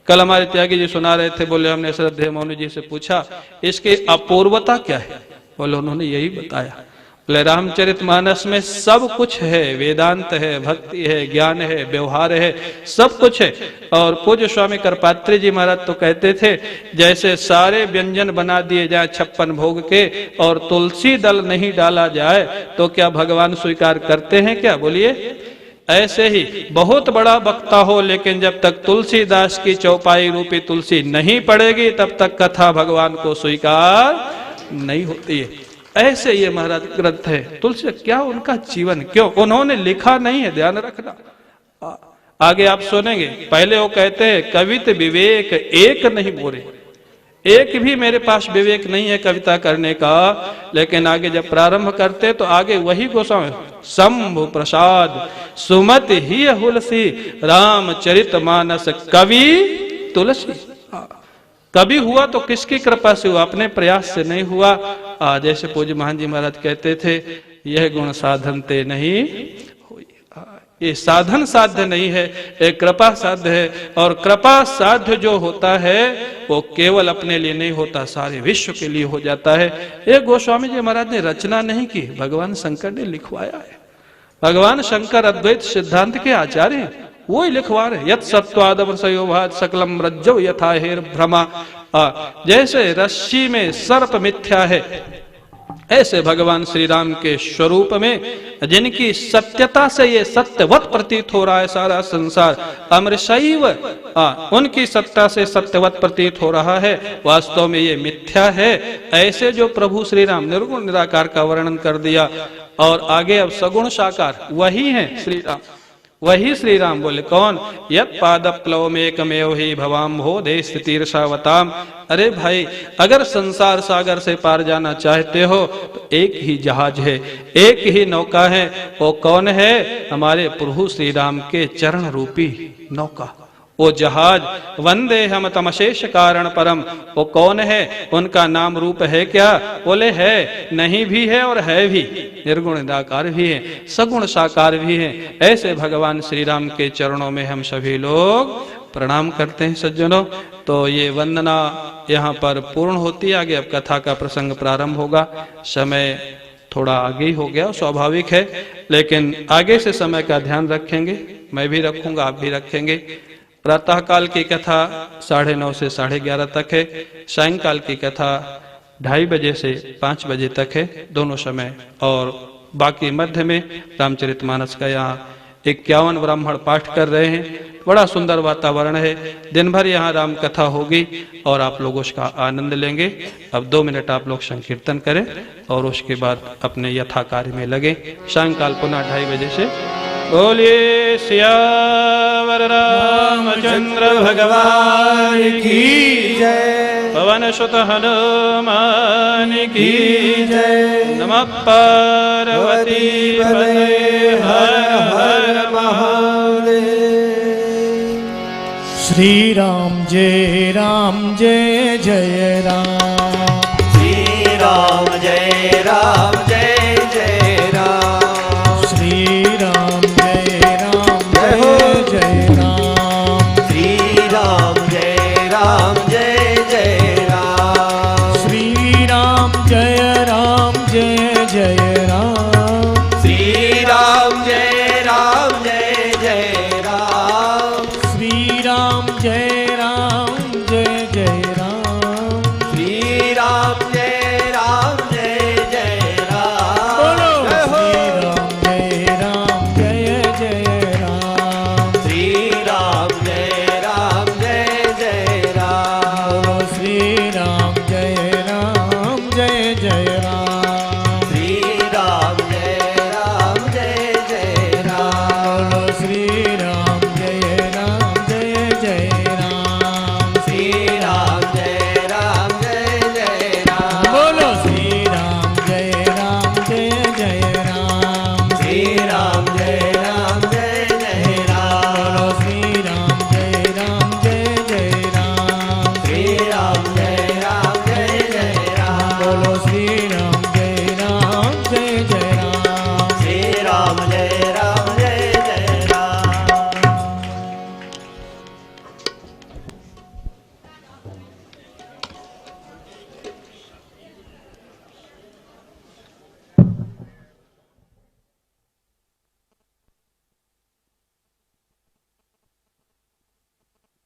कल हमारे त्यागी जी सुना रहे थे, बोले हमने श्रद्धेय मौनी जी से पूछा इसकी अपूर्वता क्या है? बोले उन्होंने यही बताया, बोले रामचरितमानस में सब कुछ है, वेदांत है, भक्ति है, ज्ञान है, व्यवहार है, सब कुछ है। और पूज्य स्वामी करपात्री जी महाराज तो कहते थे, जैसे सारे व्यंजन बना दिए जाए 56 भोग के और तुलसी दल नहीं डाला जाए तो क्या भगवान स्वीकार करते हैं क्या? बोलिए। ऐसे ही बहुत बड़ा वक्ता हो, लेकिन जब तक तुलसीदास की चौपाई रूपी तुलसी नहीं पड़ेगी तब तक कथा भगवान को स्वीकार नहीं होती है। ऐसे ये महाराज ग्रंथ है। तुलसी क्या उनका जीवन, क्यों उन्होंने लिखा नहीं है, ध्यान रखना। आगे आप सुनेंगे, पहले वो कहते हैं कवित विवेक एक नहीं बोरे, एक भी मेरे पास विवेक नहीं है कविता करने का। लेकिन आगे जब प्रारंभ करते तो आगे वही गोस्वामी, शंभु प्रसाद सुमति ही हुलसी रामचरितमानस कवि तुलसी। कभी हुआ तो किसकी कृपा से हुआ, अपने प्रयास से नहीं हुआ। जैसे पूज्य महान जी महाराज कहते थे, यह गुण साधनते नहीं, ये साधन साध्य नहीं है, एक कृपा साध्य है। और कृपा साध्य जो होता है वो केवल अपने लिए नहीं होता, सारे विश्व के लिए हो जाता है। ये गोस्वामी जी महाराज ने रचना नहीं की, भगवान शंकर ने लिखवाया है। भगवान शंकर अद्वैत सिद्धांत के आचार्य हैं, वही लिखवा रहे, यत सत्वादवसयो भात सकलम रज्जव यथा हेर भ्रमा। जैसे रस्सी में सर्प मिथ्या है, ऐसे भगवान श्री राम के स्वरूप में जिनकी सत्यता से ये सत्यवत प्रतीत हो रहा है सारा संसार, अमृषैव उनकी सत्ता से सत्यवत प्रतीत हो रहा है, वास्तव में ये मिथ्या है। ऐसे जो प्रभु श्री राम निर्गुण निराकार का वर्णन कर दिया, और आगे अब सगुण साकार वही है श्री राम, वही श्री राम बोले कौन, यत पाद प्लवमेकमेव ही भवाम हो दे स्थितिरसावताम। अरे भाई, अगर संसार सागर से पार जाना चाहते हो तो एक ही जहाज है, एक ही नौका है। वो कौन है, हमारे प्रभु श्री राम के चरण रूपी नौका, वो जहाज। वंदे हम तमशेष कारण परम, वो कौन है, उनका नाम रूप है क्या, बोले है, नहीं भी है और है भी, निर्गुण निराकार भी है, सगुण साकार भी है। ऐसे भगवान श्री राम के चरणों में हम सभी लोग प्रणाम करते हैं सज्जनों। तो ये वंदना यहाँ पर पूर्ण होती है। आगे अब कथा का प्रसंग प्रारंभ होगा। समय थोड़ा आगे ही हो गया, स्वाभाविक है, लेकिन आगे से समय का ध्यान रखेंगे, मैं भी रखूंगा, आप भी रखेंगे। प्रातः काल की कथा 9:30 से 11:30 तक है, सायंकाल की कथा 2:30 बजे से 5 बजे तक है, दोनों समय। और बाकी मध्य में रामचरितमानस का यहाँ 51 ब्राह्मण पाठ कर रहे हैं। बड़ा सुंदर वातावरण है, दिन भर यहाँ राम कथा होगी और आप लोग उसका आनंद लेंगे। अब 2 मिनट आप लोग संकीर्तन करें और उसके बाद अपने यथा कार्य में लगे। सायंकाल पुनः 2:30 बजे से। बोलिए सियावर रामचंद्र भगवान की जय, पवन सुत हनुमान की जय। नमः पार्वती पते हर हर महादेव। श्री राम जय जय राम, श्री राम जय जय राम, श्री राम जय जय राम, श्री राम जय जय राम, श्री राम जय जय राम, श्री राम जय जय राम, श्री राम जय जय राम, श्री राम जय जय राम। बोलो श्री राम जय जय राम, श्री राम जय जय राम, बोलो श्री राम जय जय राम, श्री राम जय जय राम, बोलो श्री राम जय जय राम, श्री राम जय जय राम, बोलो श्री राम जय जय राम, श्री राम जय जय राम, बोलो श्री राम जय जय राम, श्री राम जय जय राम, बोलो श्री राम